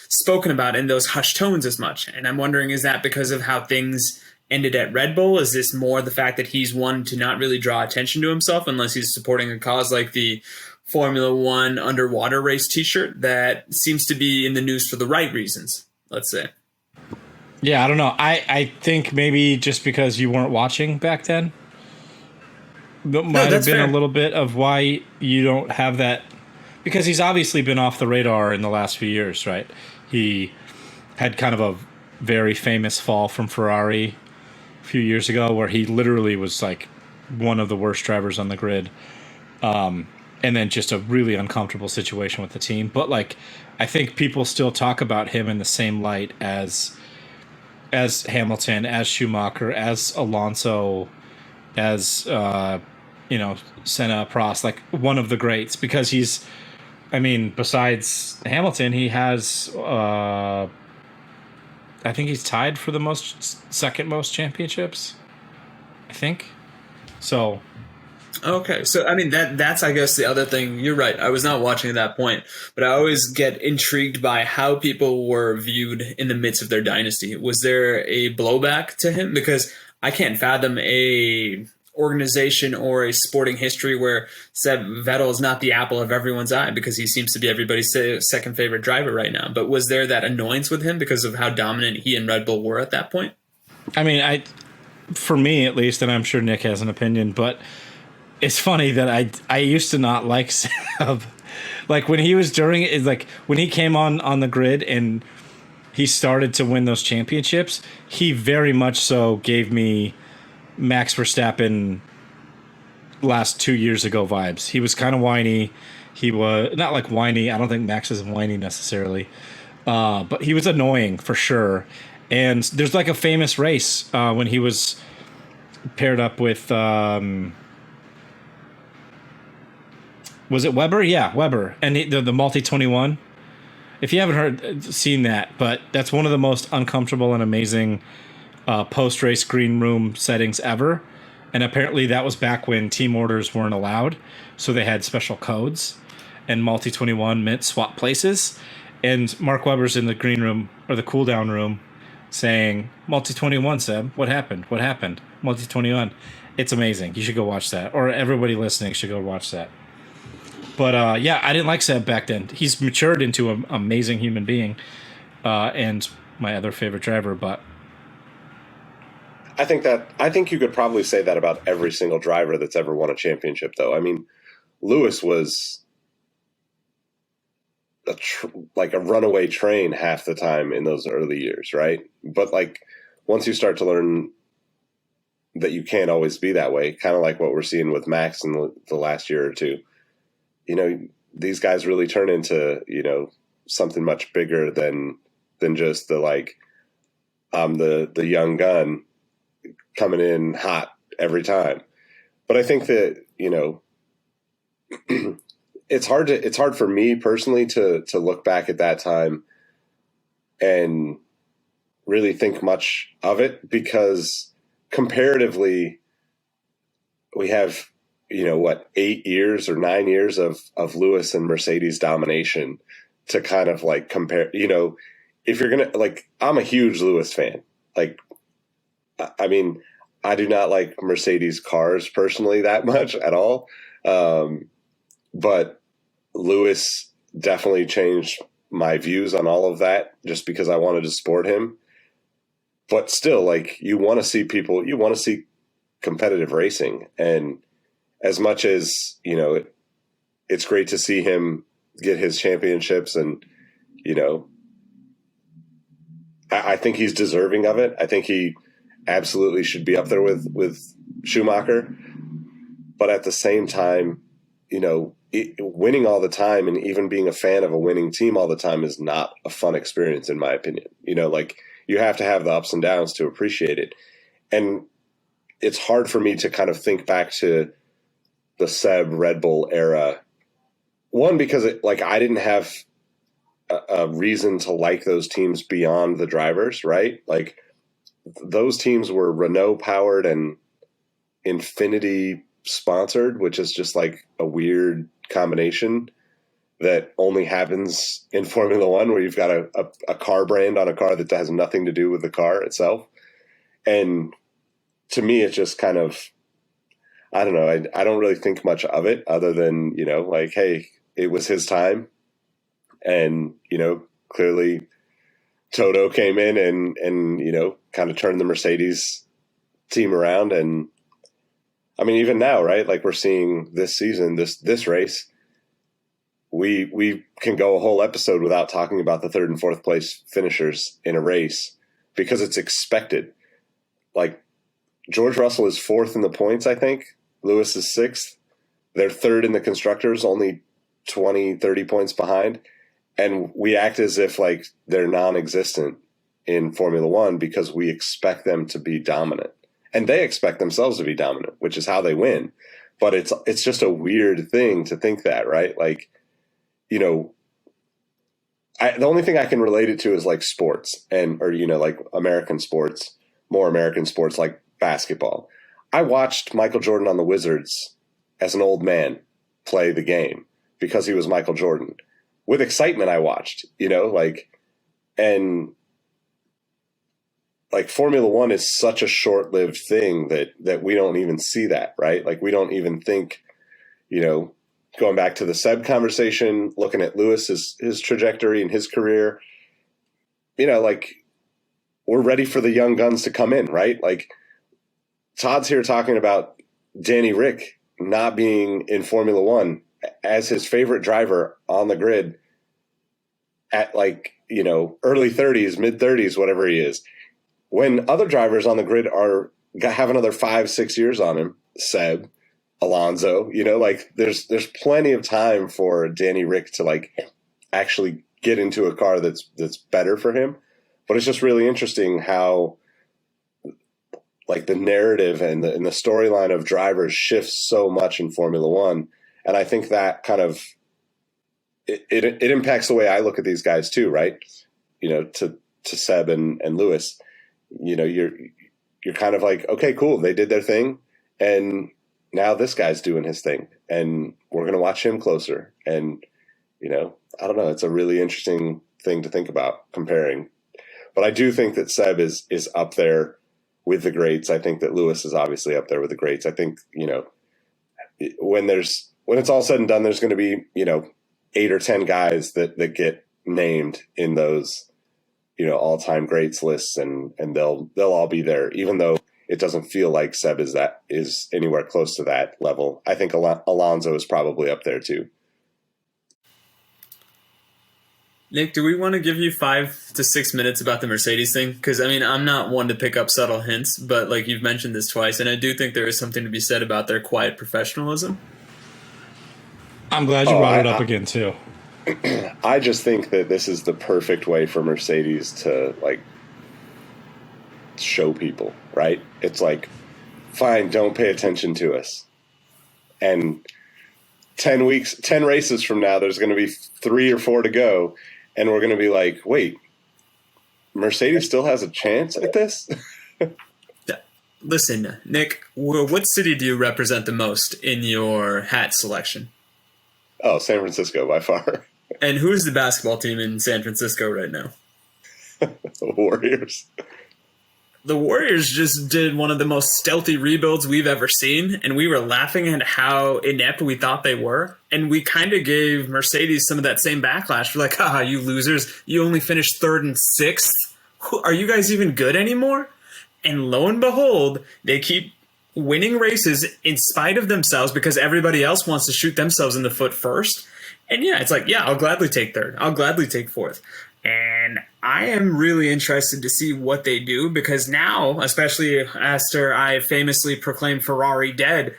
spoken about in those hushed tones as much. And I'm wondering, is that because of how things ended at Red Bull? Is this more the fact that he's one to not really draw attention to himself unless he's supporting a cause like the Formula One underwater race t-shirt that seems to be in the news for the right reasons, let's say? Yeah, I don't know. I think maybe just because you weren't watching back then, that might have been fair. A little bit of why you don't have that, because he's obviously been off the radar in the last few years, right? He had kind of a very famous fall from Ferrari a few years ago where he literally was one of the worst drivers on the grid. and then just a really uncomfortable situation with the team. But like, I think people still talk about him in the same light as Hamilton, as Schumacher, as Alonso, as Senna, Prost, like one of the greats, because he's, I mean, besides Hamilton, he has I think he's tied for the second most championships, I think. So Okay, so I mean that's I guess the other thing. You're right. I was not watching at that point, but I always get intrigued by how people were viewed in the midst of their dynasty. Was there a blowback to him? Because I can't fathom a organization or a sporting history where Seb Vettel is not the apple of everyone's eye, because he seems to be everybody's second favorite driver right now. But was there that annoyance with him because of how dominant he and Red Bull were at that point? I mean, for me at least, and I'm sure Nick has an opinion, but it's funny that I used to not like Seb. Like when he was when he came on the grid and he started to win those championships, he very much so gave me Max Verstappen last 2 years ago vibes. He was kind of whiny. He was not like whiny. I don't think Max is whiny necessarily, but he was annoying for sure. And there's like a famous race when he was paired up with. Was it Weber? Yeah, Weber. And the Multi-21. If you haven't seen that, but that's one of the most uncomfortable and amazing post-race green room settings ever. And apparently that was back when team orders weren't allowed. So they had special codes. And Multi-21 meant swap places. And Mark Webber's in the green room, or the cool-down room, saying, Multi-21, Seb, what happened? What happened? Multi-21. It's amazing. You should go watch that. Or everybody listening should go watch that. But yeah, I didn't like Seb back then. He's matured into an amazing human being, and my other favorite driver. But I think you could probably say that about every single driver that's ever won a championship, though. I mean, Lewis was like a runaway train half the time in those early years, right? But like once you start to learn that you can't always be that way, kind of like what we're seeing with Max in the last year or two. These guys really turn into, something much bigger than just I'm the young gun coming in hot every time. But I think that, it's hard for me personally to look back at that time and really think much of it, because comparatively we have 8 years or 9 years of Lewis and Mercedes domination to kind of like compare, if you're going to I'm a huge Lewis fan. I mean, I do not like Mercedes cars personally that much at all. But Lewis definitely changed my views on all of that just because I wanted to support him. But still, you want to see competitive racing. And as much as, it's great to see him get his championships and, I think he's deserving of it. I think he absolutely should be up there with Schumacher. But at the same time, winning all the time and even being a fan of a winning team all the time is not a fun experience, in my opinion. You have to have the ups and downs to appreciate it. And it's hard for me to kind of think back to the Seb Red Bull era. One, because I didn't have a reason to like those teams beyond the drivers, right? Those teams were Renault powered and Infinity sponsored, which is just a weird combination that only happens in Formula One, where you've got a car brand on a car that has nothing to do with the car itself. And to me, it's just kind of, I don't know. I don't really think much of it other than, hey, it was his time. And, clearly Toto came in and kind of turned the Mercedes team around. And I mean, even now, right? We're seeing this season, this race, we can go a whole episode without talking about the third and fourth place finishers in a race because it's expected. George Russell is fourth in the points, I think. Lewis is sixth. they're third in the constructors, only 20, 30 points behind. And we act as if like they're non-existent in Formula One because we expect them to be dominant. And they expect themselves to be dominant, which is how they win. But it's just a weird thing to think that, right? Like, you know, the only thing I can relate it to is like sports or, you know, like American sports, more American sports like basketball. I watched Michael Jordan on the Wizards as an old man play the game because he was Michael Jordan. With excitement, I watched, you know, like, and like Formula One is such a short-lived thing that we don't even see that, right? Like we don't even think, you know, going back to the Seb conversation, looking at Lewis's his trajectory and his career, you know, like we're ready for the young guns to come in, right? Like Todd's here talking about Danny Rick not being in Formula One as his favorite driver on the grid at like, you know, early 30s, mid 30s, whatever he is. When other drivers on the grid have another 5-6 years on him, Seb, Alonso, you know, like there's plenty of time for Danny Rick to like actually get into a car that's better for him. But it's just really interesting how like the narrative and the storyline of drivers shifts so much in Formula One. And I think that kind of it impacts the way I look at these guys too, right? You know, to Seb and Lewis, you know, you're kind of like, okay, cool, they did their thing, and now this guy's doing his thing, and we're going to watch him closer. And, you know, I don't know, it's a really interesting thing to think about comparing. But I do think that Seb is up there with the greats. I think that Lewis is obviously up there with the greats. I think, you know, when it's all said and done, there's going to be, you know, 8 or 10 guys that get named in those, you know, all-time greats lists, and they'll all be there, even though it doesn't feel like Seb is anywhere close to that level. I think Alonso is probably up there too. Nick, do we want to give you 5 to 6 minutes about the Mercedes thing? Because, I mean, I'm not one to pick up subtle hints, but like you've mentioned this twice, and I do think there is something to be said about their quiet professionalism. I'm glad you brought it up again, too. I just think that this is the perfect way for Mercedes to, like, show people, right? It's like, fine, don't pay attention to us. And 10 races from now, there's going to be 3 or 4 to go, and we're going to be like, wait, Mercedes still has a chance at this? Listen, Nick, what city do you represent the most in your hat selection? Oh, San Francisco by far. And who's the basketball team in San Francisco right now? The Warriors. The Warriors just did one of the most stealthy rebuilds we've ever seen, and we were laughing at how inept we thought they were. And we kind of gave Mercedes some of that same backlash. We're like, haha, you losers. You only finished 3rd and 6th. Are you guys even good anymore? And lo and behold, they keep winning races in spite of themselves because everybody else wants to shoot themselves in the foot first. And yeah, it's like, yeah, I'll gladly take 3rd. I'll gladly take 4th. And I am really interested to see what they do, because now, especially after I famously proclaimed Ferrari dead,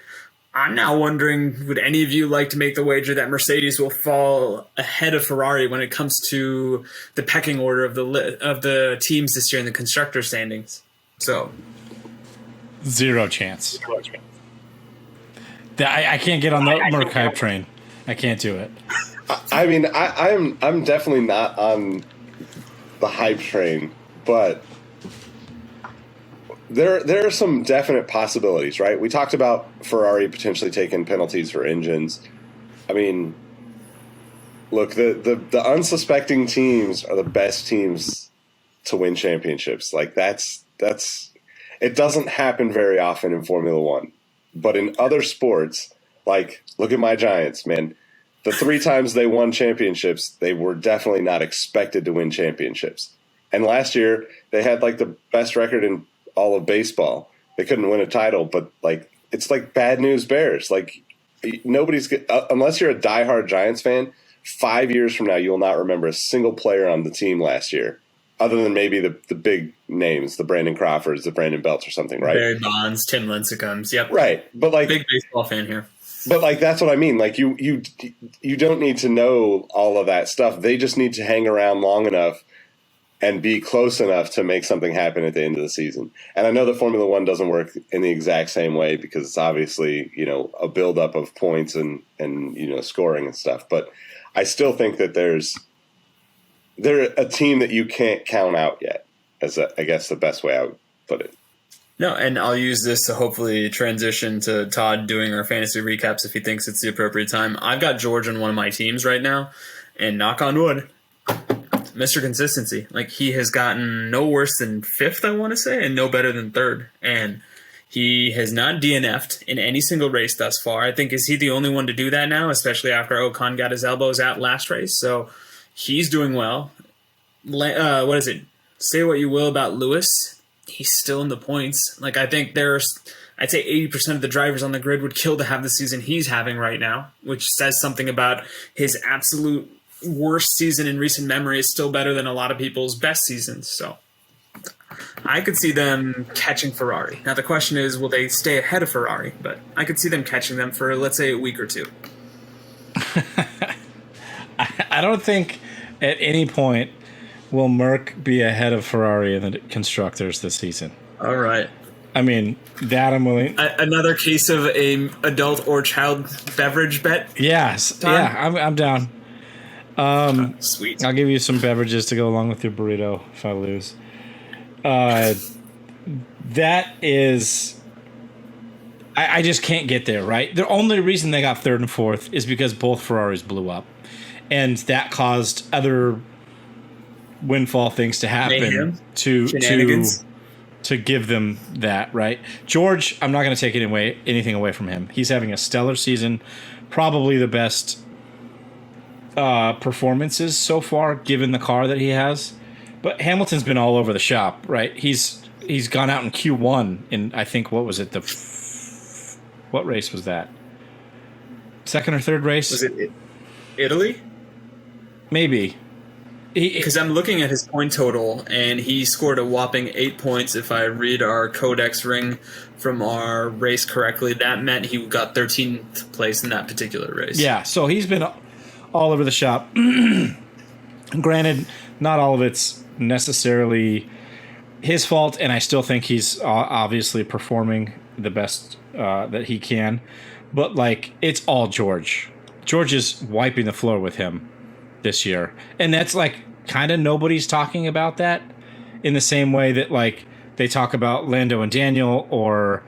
I'm now wondering, would any of you like to make the wager that Mercedes will fall ahead of Ferrari when it comes to the pecking order of the teams this year in the constructor standings? So, Zero chance. I can't get on the Merc hype train. I can't do it. I mean, I'm definitely not on the hype train, but there are some definite possibilities, right? We talked about Ferrari potentially taking penalties for engines. I mean, look, the unsuspecting teams are the best teams to win championships. Like that's it doesn't happen very often in Formula One, but in other sports, like look at my Giants, man. The 3 times they won championships, they were definitely not expected to win championships. And last year, they had like the best record in all of baseball. They couldn't win a title, but like it's like bad news bears. Like nobody's unless you're a diehard Giants fan. 5 years from now, you will not remember a single player on the team last year, other than maybe the big names, the Brandon Crawfords, the Brandon Belts, or something, right? Barry Bonds, Tim Lincecums. Yep. Right, but like big baseball fan here. But like that's what I mean. Like you don't need to know all of that stuff. They just need to hang around long enough and be close enough to make something happen at the end of the season. And I know the Formula One doesn't work in the exact same way because it's obviously, a buildup of points and scoring and stuff. But I still think that they're a team that you can't count out yet, I guess the best way I would put it. No, and I'll use this to hopefully transition to Todd doing our fantasy recaps if he thinks it's the appropriate time. I've got George on one of my teams right now, and knock on wood, Mr. Consistency. Like, he has gotten no worse than 5th, I want to say, and no better than 3rd. And he has not DNF'd in any single race thus far. I think, is he the only one to do that now, especially after Ocon got his elbows out last race? So he's doing well. What is it? Say what you will about Lewis. He's still in the points. Like, I think I'd say 80% of the drivers on the grid would kill to have the season he's having right now, which says something about his absolute worst season in recent memory is still better than a lot of people's best seasons. So I could see them catching Ferrari. Now, the question is, will they stay ahead of Ferrari? But I could see them catching them for, let's say, a week or two. I don't think at any point will Merck be ahead of Ferrari in the constructors this season. All right. I mean, that I'm willing. Another case of a adult or child beverage bet? Yes. Todd? Yeah, I'm down. Sweet. I'll give you some beverages to go along with your burrito if I lose. That is... I just can't get there, right? The only reason they got 3rd and 4th is because both Ferraris blew up. And that caused other windfall things to happen to give them that, right? George, I'm not going to take anything away from him. He's having a stellar season, probably the best performances so far, given the car that he has. But Hamilton's been all over the shop, right? He's gone out in Q1 in, I think, what was it? What race was that? 2nd or 3rd race? Was it Italy? Maybe. Because I'm looking at his point total, and he scored a whopping 8 points. If I read our Codex ring from our race correctly, that meant he got 13th place in that particular race. Yeah, so he's been all over the shop. Granted, not all of it's necessarily his fault, and I still think he's obviously performing the best that he can. But, like, it's all George. George is wiping the floor with him this year. And that's, like, kind of nobody's talking about that in the same way that, like, they talk about Lando and Daniel or,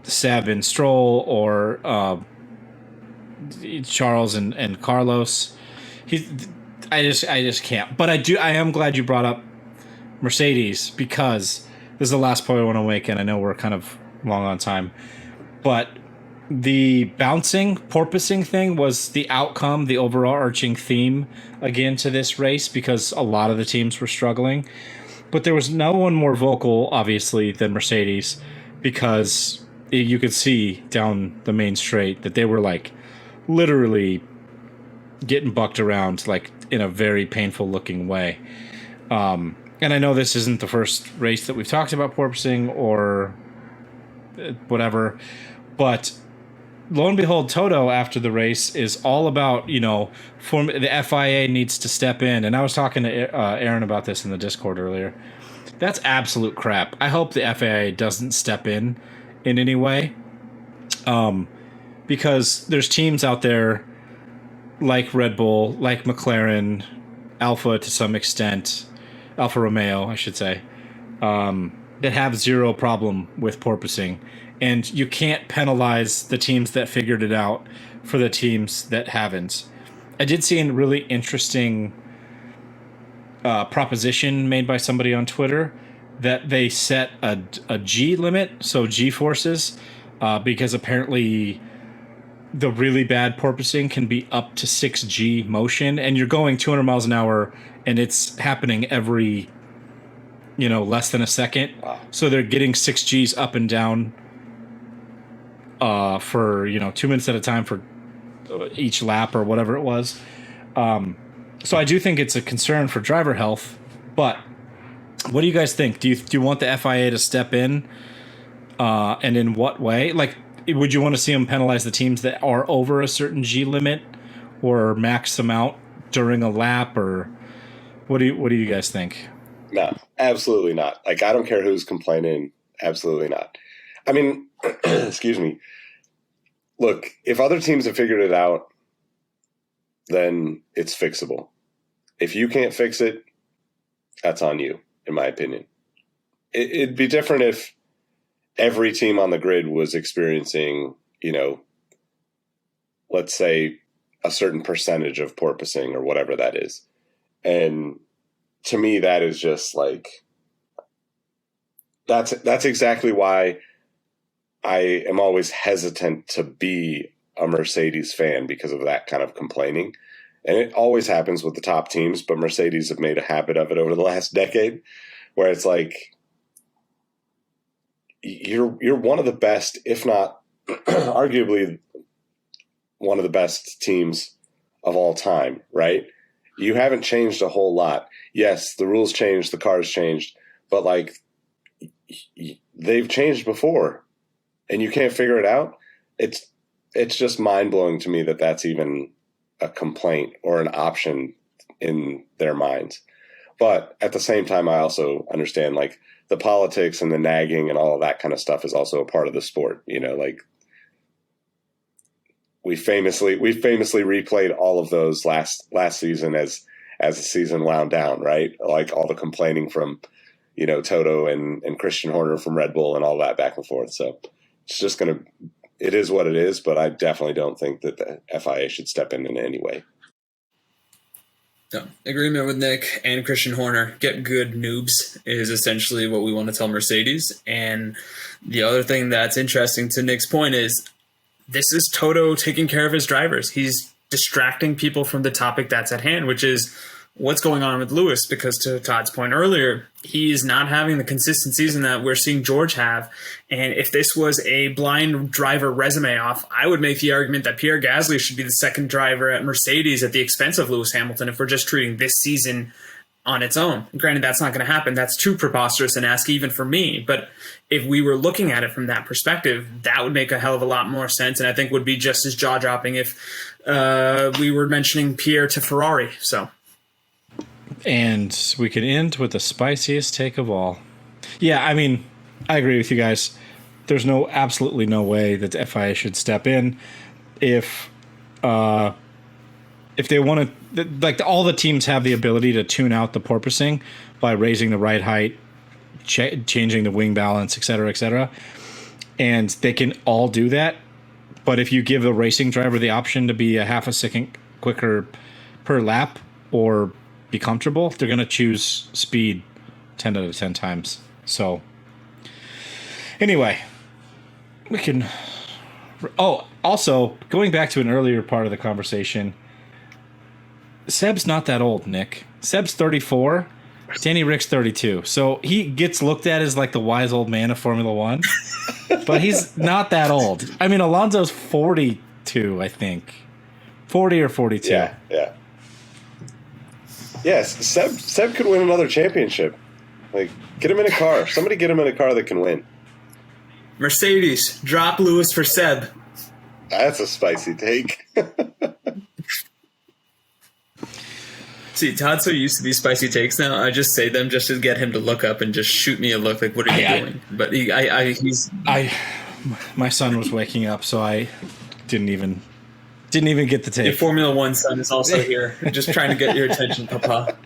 Seb and Stroll or Charles and Carlos. I just can't. But I am glad you brought up Mercedes because this is the last point I want to make, and I know we're kind of long on time. But the porpoising thing was the outcome, the overarching theme, again, to this race because a lot of the teams were struggling. But there was no one more vocal, obviously, than Mercedes because you could see down the main straight that they were, like, literally getting bucked around, like, in a very painful-looking way. And I know this isn't the first race that we've talked about porpoising or whatever, but lo and behold, Toto after the race is all about, the FIA needs to step in. And I was talking to Aaron about this in the Discord earlier. That's absolute crap. I hope the FIA doesn't step in any way. Because there's teams out there like Red Bull, like McLaren, Alfa to some extent, Alfa Romeo, I should say, that have zero problem with porpoising. And you can't penalize the teams that figured it out for the teams that haven't. I did see a really interesting proposition made by somebody on Twitter that they set a G limit, so G forces, because apparently the really bad porpoising can be up to 6G motion, and you're going 200 miles an hour, and it's happening every, less than a second. Wow. So they're getting 6Gs up and down for 2 minutes at a time for each lap or whatever it was. So I do think it's a concern for driver health. But what do you guys think? Do you want the FIA to step in, and in what way? Like, would you want to see them penalize the teams that are over a certain G limit, or max them out during a lap, or what do you guys think? No, absolutely not. Like, I don't care who's complaining. Absolutely not. I mean, excuse me. Look, if other teams have figured it out, then it's fixable. If you can't fix it, that's on you, in my opinion. It'd be different if every team on the grid was experiencing, let's say a certain percentage of porpoising or whatever that is. And to me, that is just like, that's exactly why I am always hesitant to be a Mercedes fan, because of that kind of complaining. And it always happens with the top teams, but Mercedes have made a habit of it over the last decade, where it's like, you're one of the best, if not arguably one of the best teams of all time, right? You haven't changed a whole lot. Yes, the rules changed, the cars changed, but like, they've changed before, and you can't figure it out. It's just mind-blowing to me that that's even a complaint or an option in their minds. But at the same time, I also understand, like, the politics and the nagging and all of that kind of stuff is also a part of the sport. Like, we famously replayed all of those last season as the season wound down, right? Like, all the complaining from, Toto and Christian Horner from Red Bull and all that back and forth. So it is what it is, but I definitely don't think that the FIA should step in any way. No, agreement with Nick and Christian Horner. Get good, noobs, is essentially what we want to tell Mercedes. And the other thing that's interesting to Nick's point is, this is Toto taking care of his drivers. He's distracting people from the topic that's at hand, which is what's going on with Lewis, because to Todd's point earlier, he's not having the consistent season that we're seeing George have. And if this was a blind driver resume off, I would make the argument that Pierre Gasly should be the second driver at Mercedes at the expense of Lewis Hamilton if we're just treating this season on its own. Granted, that's not going to happen. That's too preposterous an ask even for me. But if we were looking at it from that perspective, that would make a hell of a lot more sense, and I think would be just as jaw-dropping if we were mentioning Pierre to Ferrari. So... And we could end with the spiciest take of all. Yeah, I mean, I agree with you guys. There's absolutely no way that the FIA should step in if they want to. Like, all the teams have the ability to tune out the porpoising by raising the ride height, changing the wing balance, et cetera, and they can all do that. But if you give a racing driver the option to be a half a second quicker per lap or be comfortable, they're going to choose speed 10 out of 10 times. So anyway, we can... Oh, also, going back to an earlier part of the conversation, Seb's not that old, Nick. Seb's 34, Danny Rick's 32. So he gets looked at as like the wise old man of Formula One, but he's not that old. I mean, Alonso's 42, I think. 40 or 42. Yeah. Yes, Seb could win another championship. Like, get him in a car. Somebody get him in a car that can win. Mercedes, drop Lewis for Seb. That's a spicy take. See, Todd's so used to these spicy takes now. I just say them just to get him to look up and just shoot me a look like, what are you doing? But my son was waking up, so I didn't even get the take. Your Formula One son is also here, just trying to get your attention, Papa.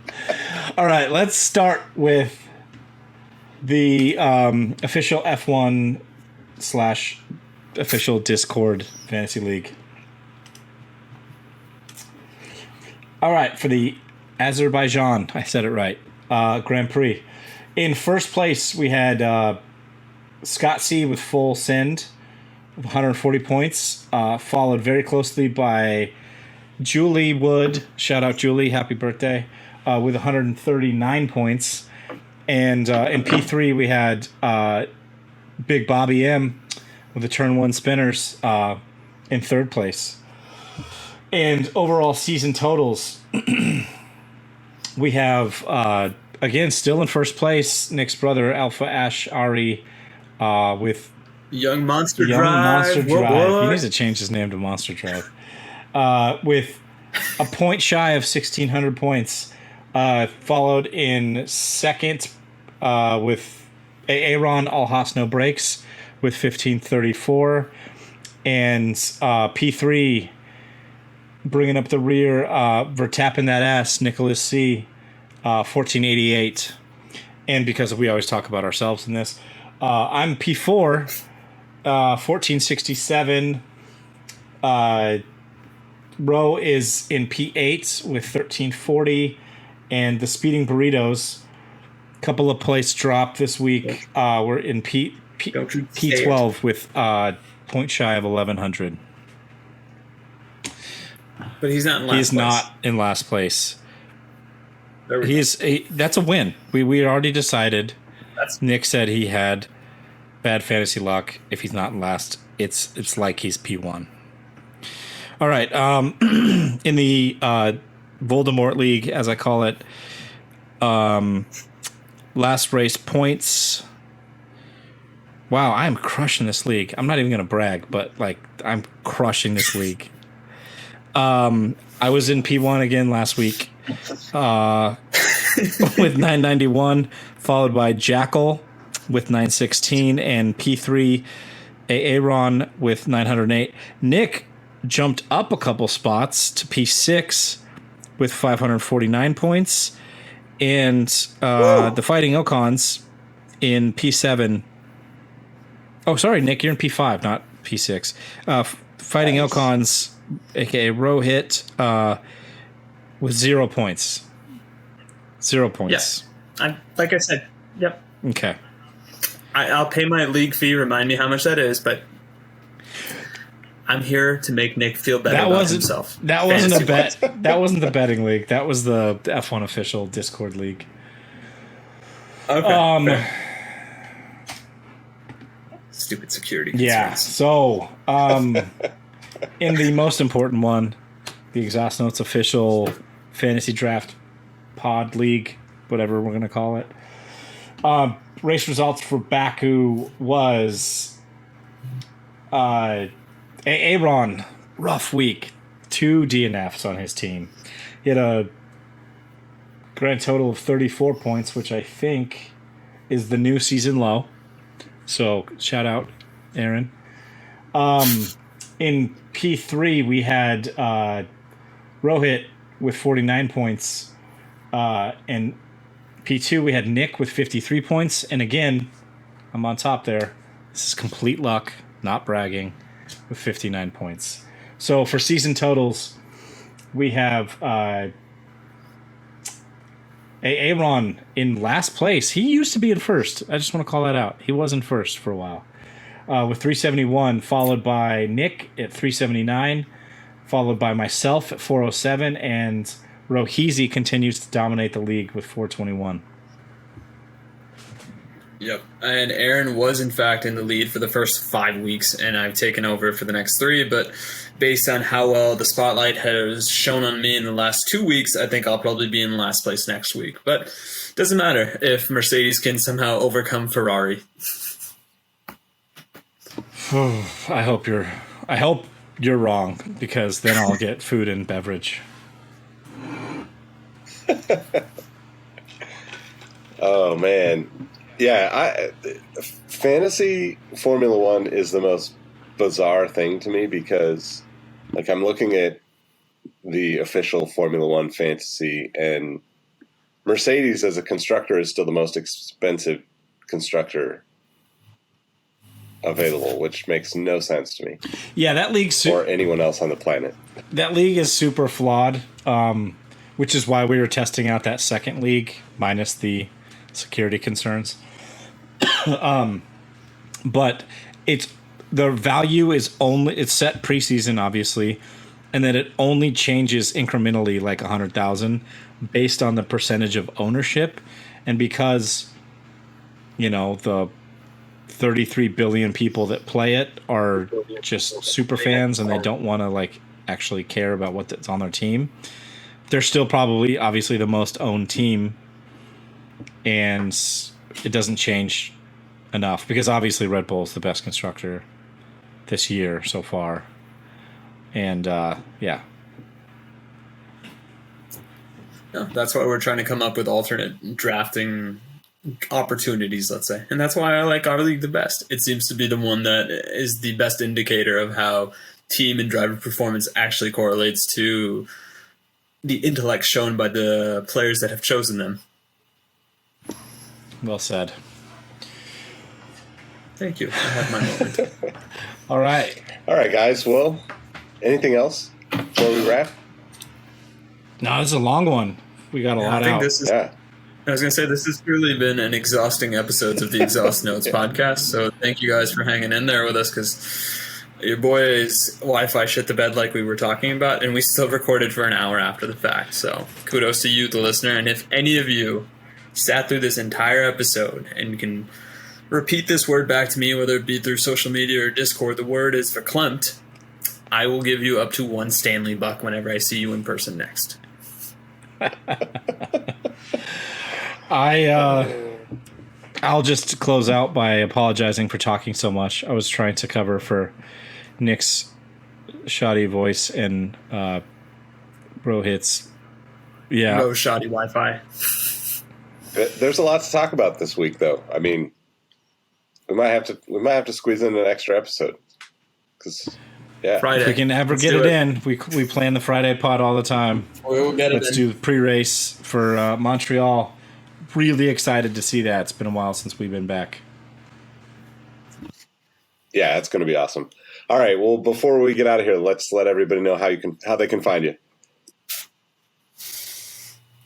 All right, let's start with the official F1 / official Discord Fantasy League. All right, for the Azerbaijan, I said it right, Grand Prix. In first place, we had Scott C. with full send, 140 points, followed very closely by Julie Wood. Shout out Julie, happy birthday, with 139 points. And in P3 we had Big Bobby M with the Turn 1 spinners in third place. And overall season totals, we have, again, still in first place, Nick's brother, Alpha Ash Ari, with Young Monster Young Drive. Monster What, Drive. what? He needs to change his name to Monster Drive. With a point shy of 1,600 points. Followed in second with Aaron Alhaas No Breaks with 1,534. And P3 bringing up the rear, Vertapping that ass, Nicholas C, 1488. And because we always talk about ourselves in this, I'm P4, 1467. Roe is in P8 with 1340. And the Speeding Burritos, couple of place drop this week. We're in P12 with point shy of 1,100. But he's not in last He's place. not in last place. There we go. That's a win. We already decided. Nick said he had bad fantasy luck. If he's not in last, it's like he's P1. All right. In the Voldemort League, as I call it, last race points. Wow, I'm crushing this league. I'm not even going to brag, but like I'm crushing this league. I was in P1 again last week with 991, followed by Jackal with 916, and P3 Aaron with 908. Nick jumped up a couple spots to P6 with 549 points, and the Fighting Ilkons in P7. Oh, sorry, Nick, you're in P5, not P6. Fighting Ilkons, aka Rohit, with 0 points. 0 points. Yeah. Like I said, yep. Okay. I'll pay my league fee. Remind me how much that is, but I'm here to make Nick feel better about himself. That wasn't a bet. That wasn't the betting league. That was the F1 official Discord league. Okay. Stupid security concerns. Yeah. So, in the most important one, the Exhaust Notes official fantasy draft pod league, whatever we're going to call it. Race results for Baku was Aaron, rough week. 2 DNFs on his team. He had a grand total of 34 points, which I think is the new season low. So, shout out, Aaron. In P3, we had Rohit with 49 points. And P2, we had Nick with 53 points. And again, I'm on top there. This is complete luck, not bragging, with 59 points. So, for season totals, we have Aaron in last place. He used to be in first. I just want to call that out. He was in first for a while. With 371, followed by Nick at 379, followed by myself at 407, and Rohit continues to dominate the league with 421. Yep. And Aaron was, in fact, in the lead for the first 5 weeks, and I've taken over for the next 3. But based on how well the spotlight has shown on me in the last 2 weeks, I think I'll probably be in last place next week. But doesn't matter if Mercedes can somehow overcome Ferrari. I hope you're wrong, because then I'll get food and beverage. Oh man, yeah. Fantasy Formula One is the most bizarre thing to me because, like, I'm looking at the official Formula One fantasy, and Mercedes as a constructor is still the most expensive constructor available, which makes no sense to me. Yeah, that league or anyone else on the planet. That league is super flawed, which is why we were testing out that second league minus the security concerns. But the value is it's set preseason, obviously, and then it only changes incrementally, like 100,000, based on the percentage of ownership, and because the 33 billion people that play it are just super fans and they don't want to actually care about what's on their team. They're still probably obviously the most owned team, and it doesn't change enough, because obviously Red Bull's the best constructor this year so far. And yeah. Yeah, that's why we're trying to come up with alternate drafting opportunities, let's say. And that's why I like our league the best. It seems to be the one that is the best indicator of how team and driver performance actually correlates to the intellect shown by the players that have chosen them. Well said. Thank you. I had my moment. All right, guys. Well, anything else before we wrap? No, this is a long one. We got a lot out. I was going to say, this has truly been an exhausting episode of the Exhaust Notes podcast. So thank you guys for hanging in there with us, because your boy's Wi-Fi shit the bed like we were talking about, and we still recorded for an hour after the fact. So kudos to you, the listener. And if any of you sat through this entire episode and can repeat this word back to me, whether it be through social media or Discord, the word is verklempt, I will give you up to 1 Stanley buck whenever I see you in person next. I'll just close out by apologizing for talking so much. I was trying to cover for Nick's shoddy voice and Rohit's shoddy Wi-Fi. There's a lot to talk about this week, though. I mean, we might have to squeeze in an extra episode, because Friday. If we can ever get it in, we plan the Friday pod all the time. We'll get it. Let's do pre-race for Montreal. Really excited to see that. It's been a while since we've been back. Yeah, it's going to be awesome. All right. Well, before we get out of here, let's let everybody know how they can find you.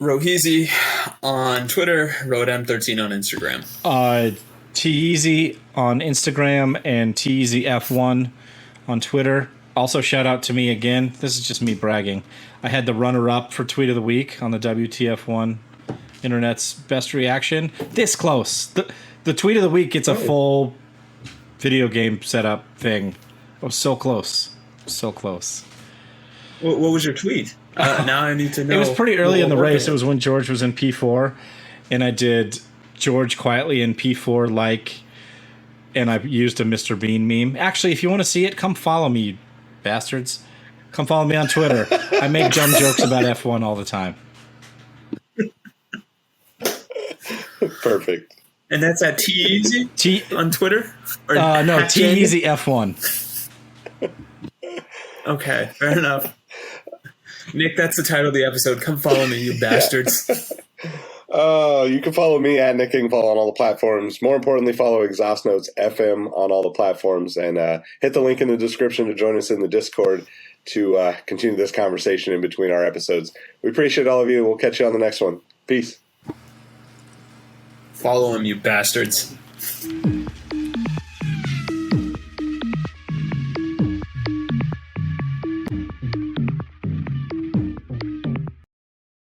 Roheezy on Twitter, RoadM13 on Instagram. Teezy on Instagram and TeezyF1 on Twitter. Also, shout out to me again. This is just me bragging. I had the runner-up for Tweet of the Week on the WTF1 Internet's Best Reaction. This close. The Tweet of the Week gets a full video game setup thing. I was so close. So close. What was your tweet? Now I need to know. It was pretty early in the race. It was when George was in P4, and I did George quietly in P4 and I used a Mr. Bean meme. Actually, if you want to see it, come follow me, you bastards. Come follow me on Twitter. I make dumb jokes about F1 all the time. Perfect. And that's at Teezy on Twitter? Or no, Teezy F1. Okay, fair enough. Nick, that's the title of the episode. Come follow me, you bastards. You can follow me at Nick Engvall on all the platforms. More importantly, follow Exhaust Notes FM on all the platforms, and hit the link in the description to join us in the Discord to continue this conversation in between our episodes. We appreciate all of you. We'll catch you on the next one. Peace. Follow him, you bastards.